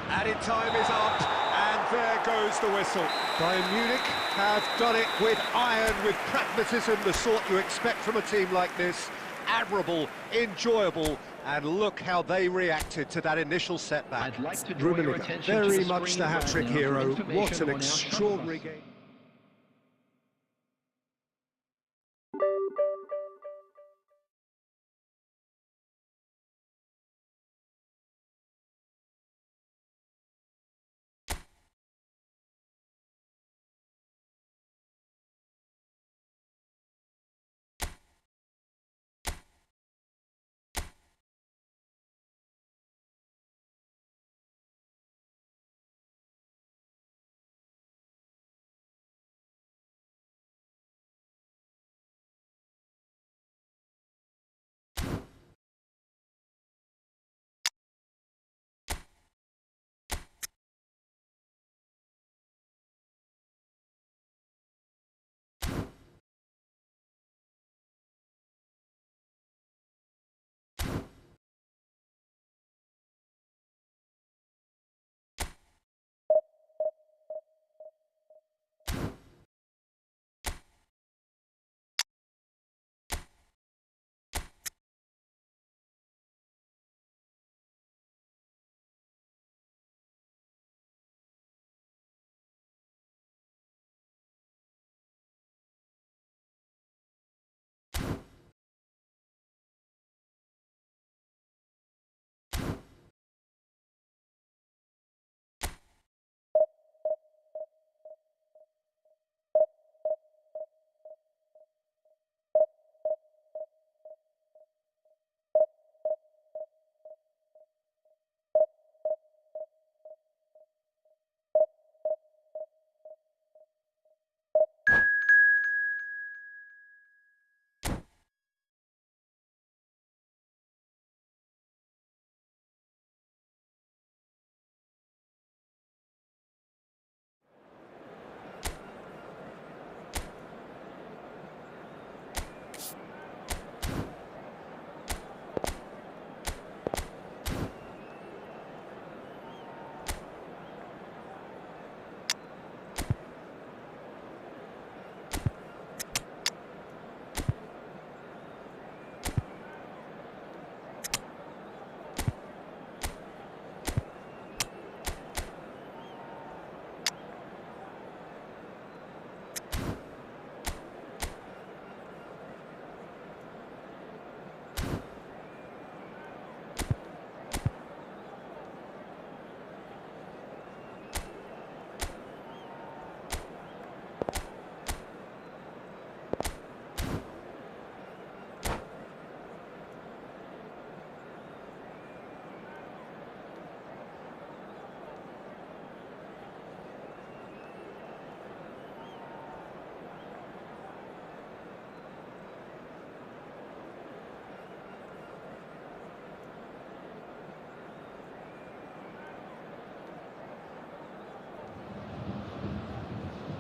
added time is up, and there goes the whistle. Bayern Munich have done it with iron, with pragmatism, the sort you expect from a team like this. Admirable, enjoyable, and look how they reacted to that initial setback. I'd like to draw your Rummenigge, attention to very the much screen the hat-trick right now for hero. information What an on our shot extraordinary clock. game.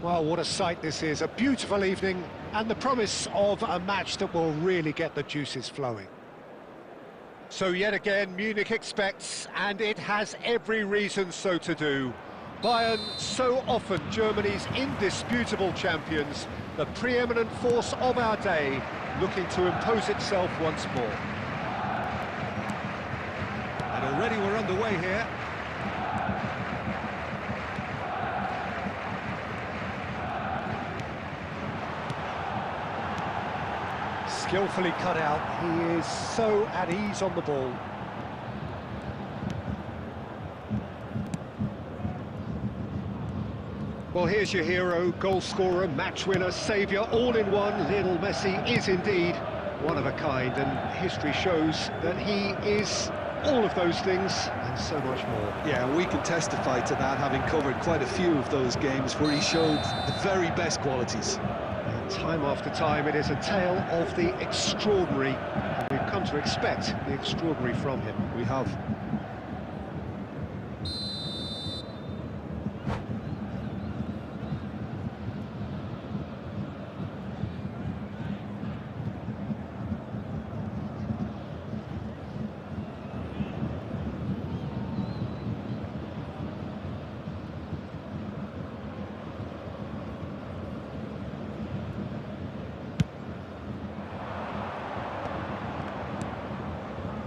Well, what a sight this is, a beautiful evening, and the promise of a match that will really get the juices flowing. So yet again, Munich expects, and it has every reason so to do. Bayern, so often Germany's indisputable champions, the preeminent force of our day, looking to impose itself once more. And already we're underway here. Skillfully cut out, he is so at ease on the ball. Well, here's your hero, goal scorer, match winner, saviour, all in one. Lionel Messi is indeed one of a kind, and history shows that he is all of those things and so much more. Yeah, we can testify to that, having covered quite a few of those games where he showed the very best qualities. Time after time, it is a tale of the extraordinary, and we've come to expect the extraordinary from him. We have.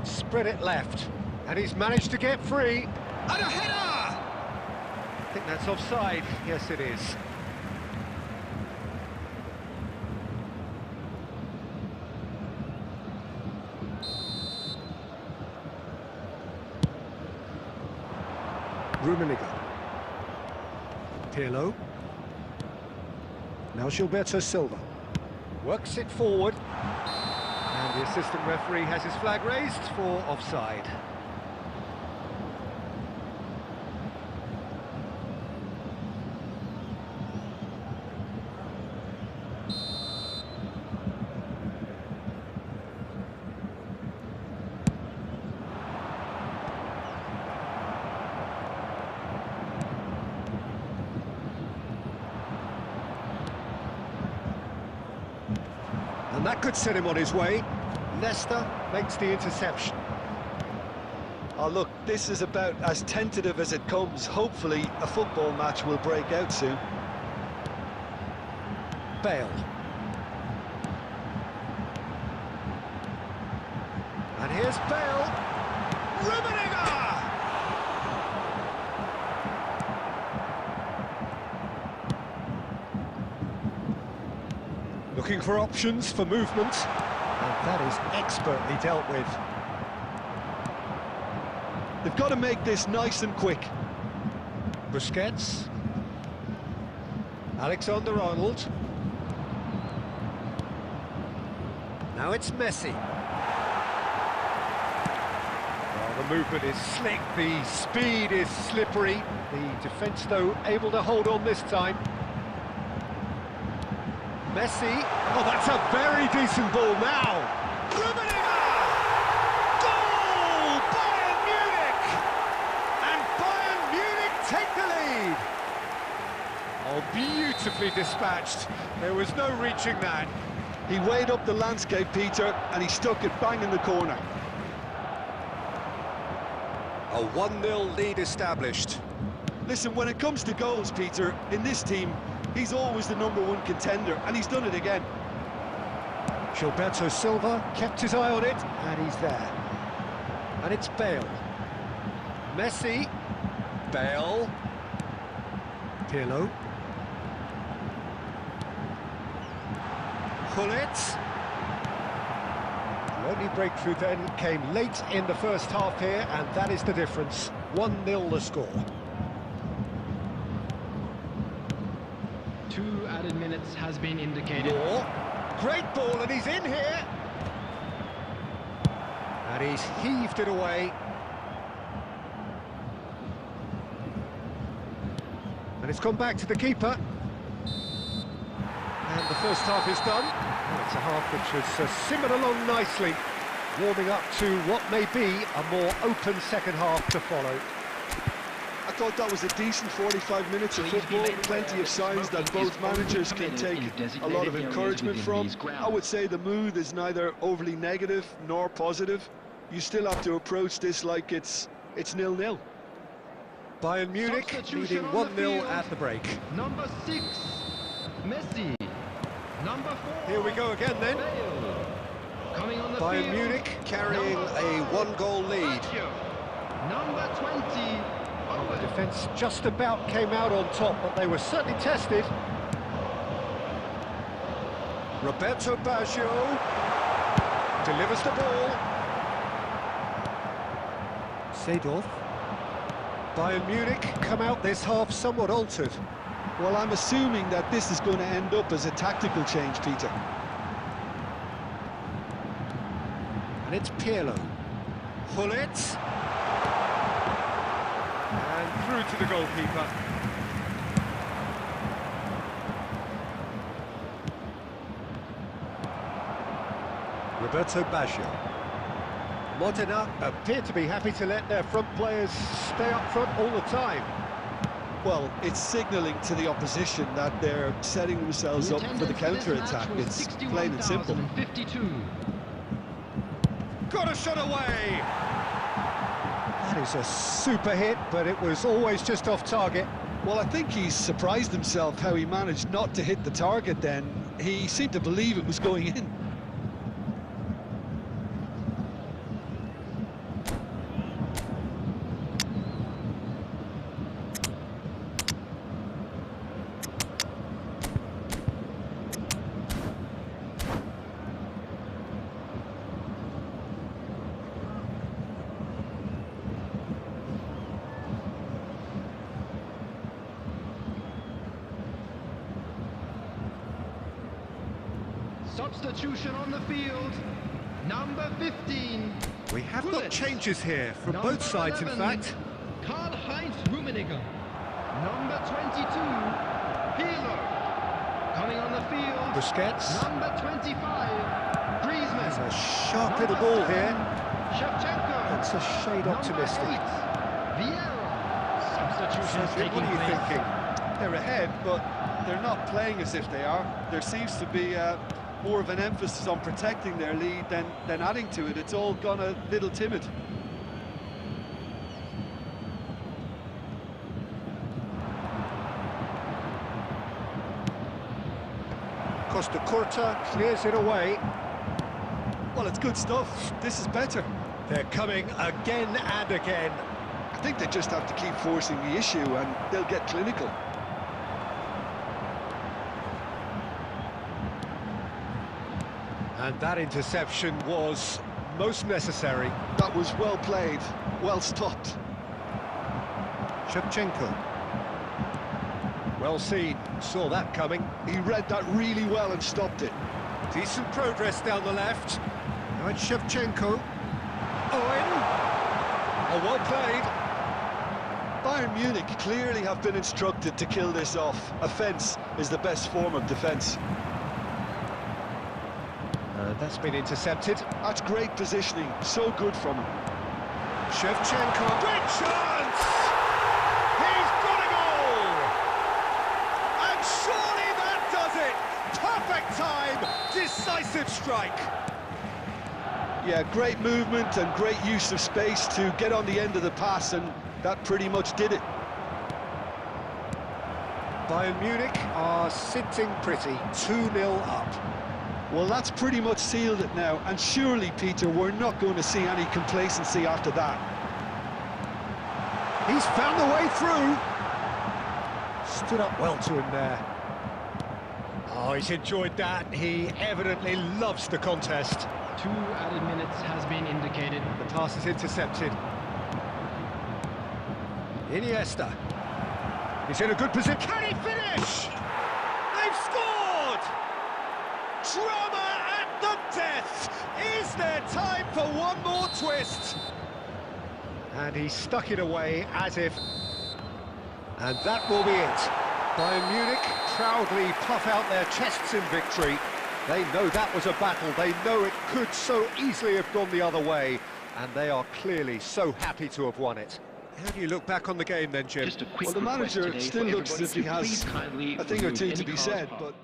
Spread it left, and he's managed to get free. And a header! I think that's offside. Yes, it is. Rummenigge. Pirlo. Now Gilberto Silva. Works it forward. And the assistant referee has his flag raised for offside. And that could set him on his way. Leicester makes the interception. Oh, look, this is about as tentative as it comes. Hopefully, a football match will break out soon. Bale. And here's Bale. Rummenigge! Looking for options for movement. And that is expertly dealt with. They've got to make this nice and quick. Busquets. Alexander-Arnold. Now it's Messi. Well, the movement is slick, the speed is slippery. The defence, though, able to hold on this time. Messi, oh, that's a very decent ball now. Rummenigge! Goal! Bayern Munich! And Bayern Munich take the lead. Oh, beautifully dispatched. There was no reaching that. He weighed up the landscape, Peter, and he stuck it bang in the corner. A 1-0 lead established. Listen, when it comes to goals, Peter, in this team, he's always the #1 contender, and he's done it again. Gilberto Silva kept his eye on it, and he's there. And it's Bale. Messi. Bale. Pirlo. Gullit. The only breakthrough then came late in the first half here, and that is the difference. 1-0 the score. 2 added minutes has been indicated. Law. Great ball, and he's in here. And he's heaved it away. And it's gone back to the keeper. And the first half is done. Well, it's a half which has simmered along nicely, warming up to what may be a more open second half to follow. I thought that was a decent 45 minutes of football. Plenty of signs that both managers can take a lot of encouragement from. I would say the mood is neither overly negative nor positive. You still have to approach this like it's 0-0. Bayern Munich leading 1-0 at the break. Number 6, Messi. Number 4. Here we go again then. Coming on the Bayern field, Munich carrying a one-goal lead. Number 20. The defence just about came out on top, but they were certainly tested. Roberto Baggio delivers the ball. Seedorf. Bayern Munich come out this half somewhat altered. Well, I'm assuming that this is going to end up as a tactical change, Peter. And it's Pirlo. Hullet. And through to the goalkeeper. Roberto Baggio. Modena appear to be happy to let their front players stay up front all the time. Well, it's signalling to the opposition that they're setting themselves up for the counter-attack. It's plain and simple. 52. Got a shot away! That is a super hit, but it was always just off target. Well, I think he's surprised himself how he managed not to hit the target then. He seemed to believe it was going in. Substitution on the field. Number 15. We have got changes here from both sides, 11, in fact. Karl-Heinz Rummenigge. Number 22, Pirlo. Coming on the field. Busquets. Number 25, Griezmann. There's a sharp little ball here. Shevchenko. That's a shade optimistic. Number 8, Vieira. Substitutions Sophie, taking what are you place. thinking? They're ahead, but they're not playing as if they are. There seems to be more of an emphasis on protecting their lead than adding to it. It's all gone a little timid. Costa Curta clears it away. Well, it's good stuff. This is better. They're coming again and again. I think they just have to keep forcing the issue and they'll get clinical. And that interception was most necessary. That was well played, well stopped. Shevchenko. Well seen, saw that coming. He read that really well and stopped it. Decent progress down the left. Now it's Shevchenko. Owen. Oh, well played. Bayern Munich clearly have been instructed to kill this off. Offence is the best form of defence. That's been intercepted. That's great positioning, so good from him. Shevchenko, great chance! He's got a goal! And surely that does it! Perfect time, decisive strike. Yeah, great movement and great use of space to get on the end of the pass, and that pretty much did it. Bayern Munich are sitting pretty, 2-0 up. Well, that's pretty much sealed it now, and surely, Peter, we're not going to see any complacency after that. He's found the way through. Stood up well to him there. Oh, he's enjoyed that. He evidently loves the contest. 2 added minutes has been indicated. The pass is intercepted. Iniesta. He's in a good position. Can he finish? They've scored! Drama at the death! Is there time for one more twist? And he stuck it away as if... And that will be it. Bayern Munich proudly puff out their chests in victory. They know that was a battle. They know it could so easily have gone the other way. And they are clearly so happy to have won it. How do you look back on the game then, Jim? Just a quick Well, the request manager today still for looks as if he everybody to has please kindly a thing or remove two any to be cars said, parked. but...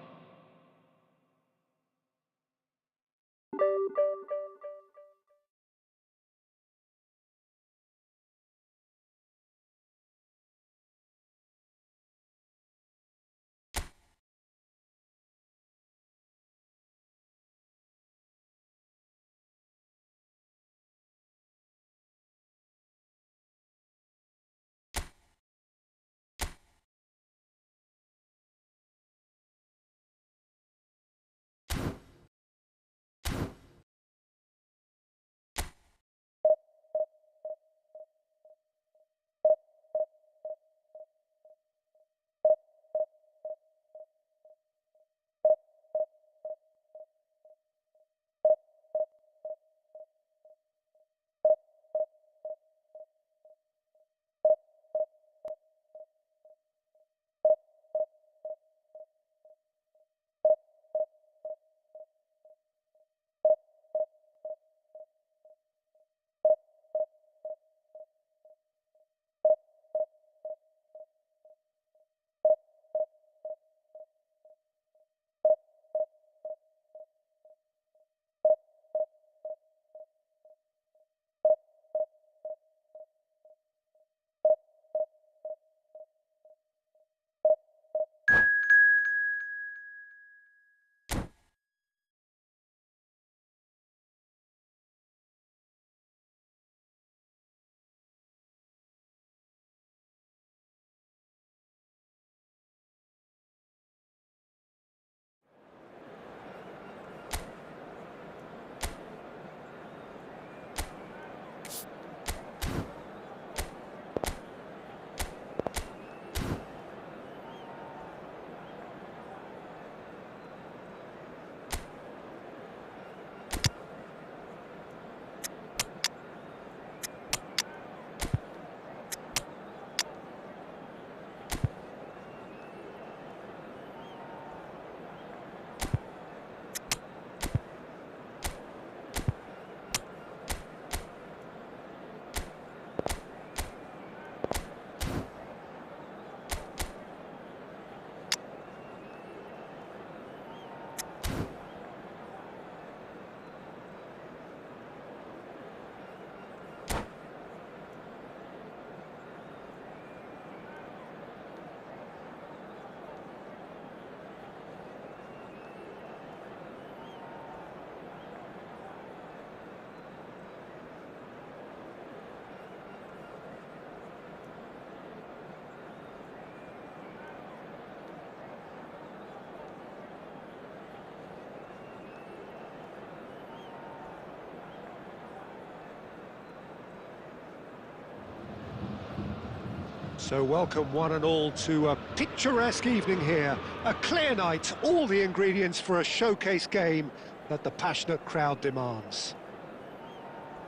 So welcome one and all to a picturesque evening here. A clear night, all the ingredients for a showcase game that the passionate crowd demands.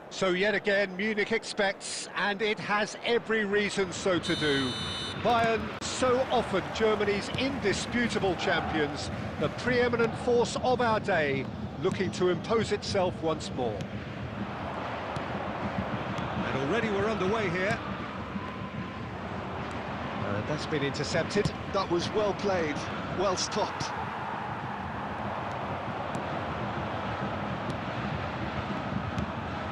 So yet again, Munich expects, and it has every reason so to do. Bayern, so often Germany's indisputable champions, the preeminent force of our day, looking to impose itself once more. And already we're underway here. And that's been intercepted. That was well played, well stopped.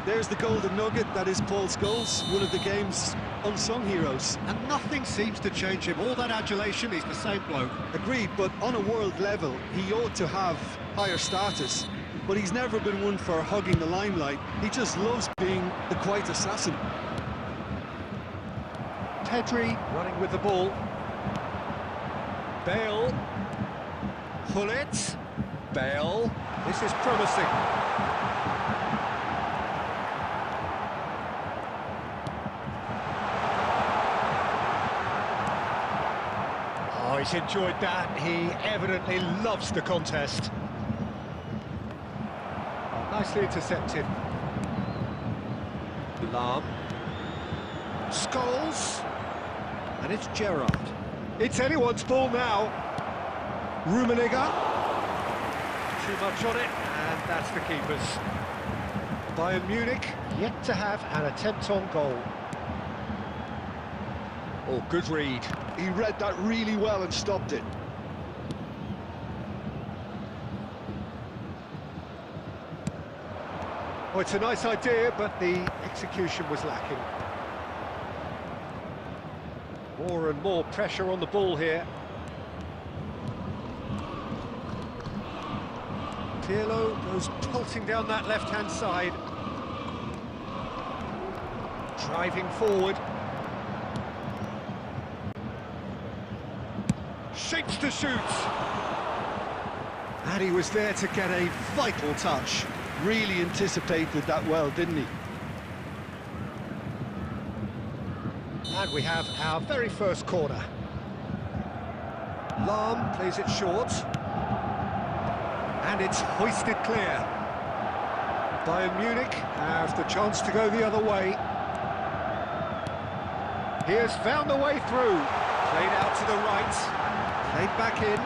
There's the golden nugget, that is Paul Scholes, one of the game's unsung heroes. And nothing seems to change him. All that adulation, he's the same bloke. Agreed, but on a world level, he ought to have higher status. But he's never been one for hugging the limelight. He just loves being the quiet assassin. Pedri running with the ball. Bale. Hullet. Bale. This is promising. Oh, he's enjoyed that. He evidently loves the contest. Oh, nicely intercepted. Lahm. Scholes. And it's Gerrard. It's anyone's ball now. Rummenigge. Too much on it, and that's the keeper's. Bayern Munich yet to have an attempt on goal. Oh, good read. He read that really well and stopped it. Oh, it's a nice idea, but the execution was lacking. More and more pressure on the ball here. Pirlo goes pulsing down that left-hand side. Driving forward. Shapes to shoot. And he was there to get a vital touch. Really anticipated that well, didn't he? And we have our very first corner. Lahm plays it short. And it's hoisted clear. Bayern Munich have the chance to go the other way. He has found the way through. Played out to the right. Played back in.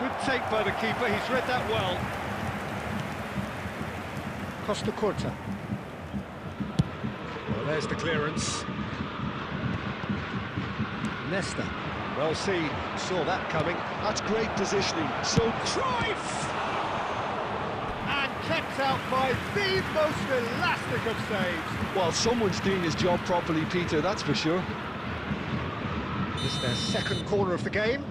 Good take by the keeper, he's read that well. Costa Curta. Well, there's the clearance. Nesta. Well seen, saw that coming. That's great positioning. So Cruyff! And kept out by the most elastic of saves. well, someone's doing his job properly, Peter, that's for sure. This is their second corner of the game.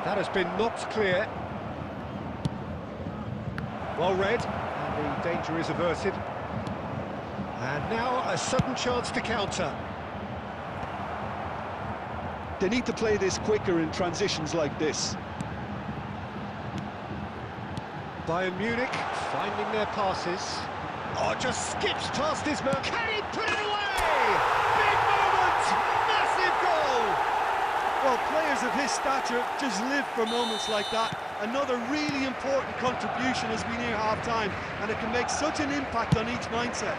That has been knocked clear. Well read, and the danger is averted. And now a sudden chance to counter. They need to play this quicker in transitions like this. Bayern Munich finding their passes. Oh, just skips past his man. Can he put it away? Big moment! Massive goal! Well, players of his stature just live for moments like that. Another really important contribution as we near half-time, and it can make such an impact on each mindset.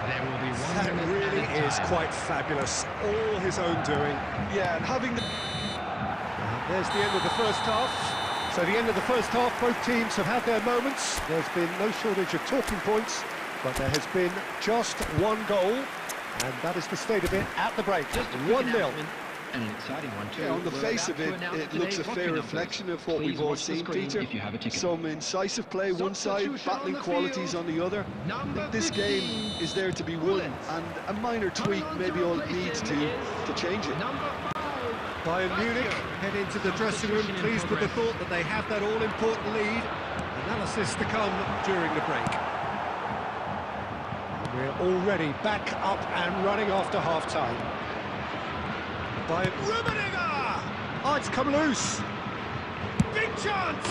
There will be one That minute really added is time. quite fabulous. All his own doing. Yeah, and having the... There's the end of the first half. So the end of the first half, both teams have had their moments. There's been no shortage of talking points, but there has been just one goal, and that is the state of it at the break. Just a quick 1-0. announcement, and an exciting one too. Yeah, on the We're face about of to it, announce it looks a today's fair lottery numbers. reflection of what Please we've all watch the seen, screen Peter. if you have a ticket. Some incisive play one side, Substitution on battling the qualities field. on the other. Number This 15. game is there to be won, Bullets. and a minor tweak on maybe to all it replace needs him to change it. Number 5. Bayern Munich head into the dressing room Substitution in pleased with the progress. thought that they have that all-important lead. Analysis to come during the break. We're already back up and running after half-time. Bayern... Rummenigge! Oh, it's come loose. Big chance!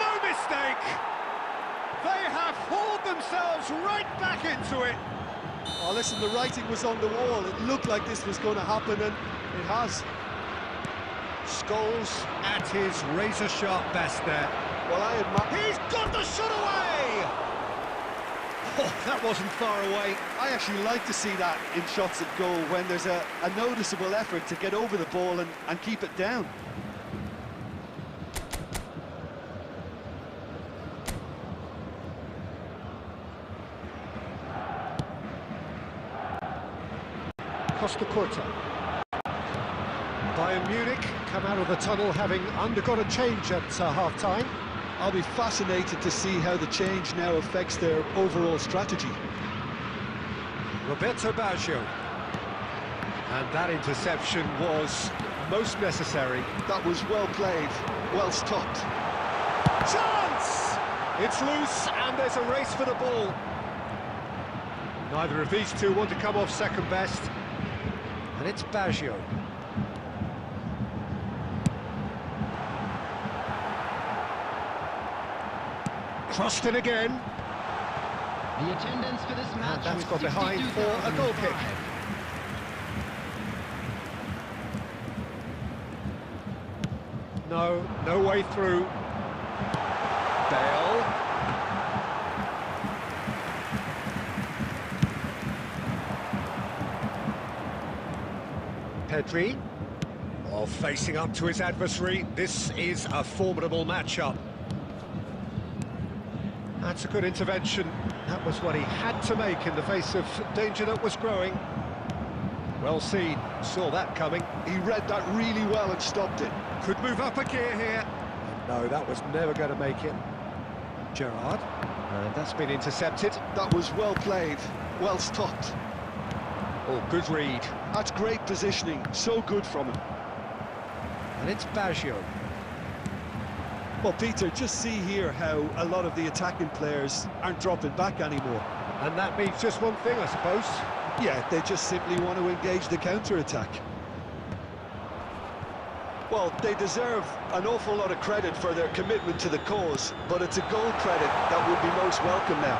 No mistake! They have hauled themselves right back into it. Oh, listen, the writing was on the wall. It looked like this was going to happen, and it has. Scholes at his razor-sharp best there. Well, I admire... He's got the shot away! Oh, that wasn't far away. I actually like to see that in shots at goal when there's a noticeable effort to get over the ball and keep it down. Costa Curta. Bayern Munich come out of the tunnel having undergone a change at half-time. I'll be fascinated to see how the change now affects their overall strategy. Roberto Baggio. And that interception was most necessary. That was well played, well stopped. Chance! It's loose and there's a race for the ball. Neither of these two want to come off second best. And it's Baggio. Crossed in again. The attendance for this match that's was got behind for a goal kick. 62,005. No way through. Bale. Pedri. Oh, facing up to his adversary. This is a formidable matchup. That's a good intervention. That was what he had to make in the face of danger that was growing. Well seen, saw that coming. He read that really well and stopped it. Could move up a gear here. No, that was never going to make it. Gerrard, and that's been intercepted. That was well played, well stopped. Oh, good read. That's great positioning, so good from him. And it's Baggio. Well, Peter, just see here how a lot of the attacking players aren't dropping back anymore. And that means just one thing, I suppose. Yeah, they just simply want to engage the counter-attack. Well, they deserve an awful lot of credit for their commitment to the cause, but it's a goal credit that would be most welcome now.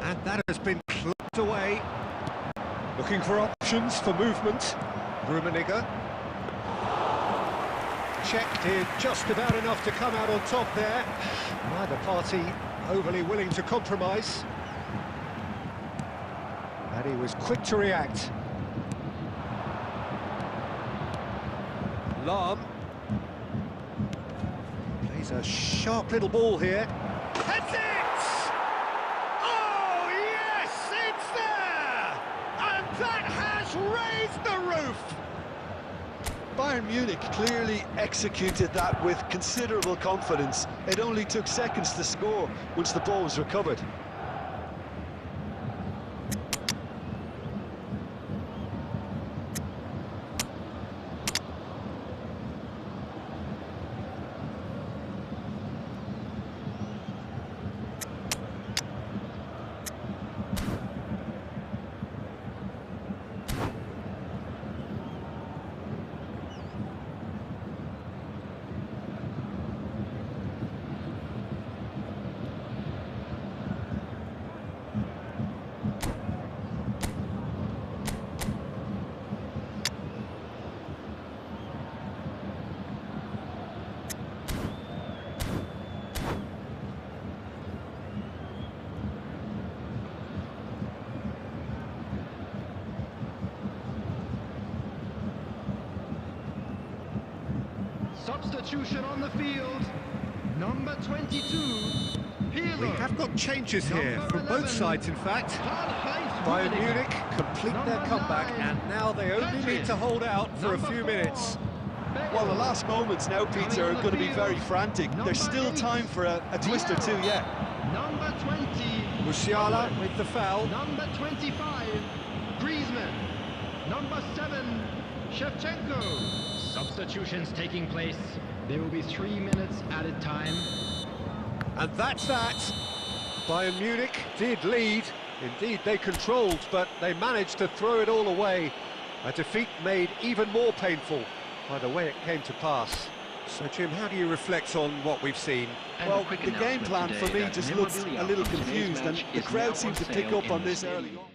And that has been clubbed away. Looking for options for movement. Rummenigge. Checked in just about enough to come out on top there. Neither party overly willing to compromise. And he was quick to react. Lahm. Plays a sharp little ball here. Heads it! Oh, yes, it's there! And that has raised the roof! Bayern Munich clearly executed that with considerable confidence. It only took seconds to score once the ball was recovered. Substitution on the field. Number 22. Pirlo. We have got changes here from both sides, in fact. Bayern Munich complete their comeback, and now they only need to hold out for a few minutes. Well, the last moments now, Peter, are going to be very frantic. There's still time for a twist or two yet. Number 20. Musiala with the foul. Number 25. Griezmann. Number 7. Shevchenko. Substitutions taking place. There will be 3 minutes added time. And that's that. Bayern Munich did lead. Indeed, they controlled, but they managed to throw it all away. A defeat made even more painful by the way it came to pass. So, Jim, how do you reflect on what we've seen? Well, the game plan for me just looks a little confused, and the crowd seemed to pick up on this early on.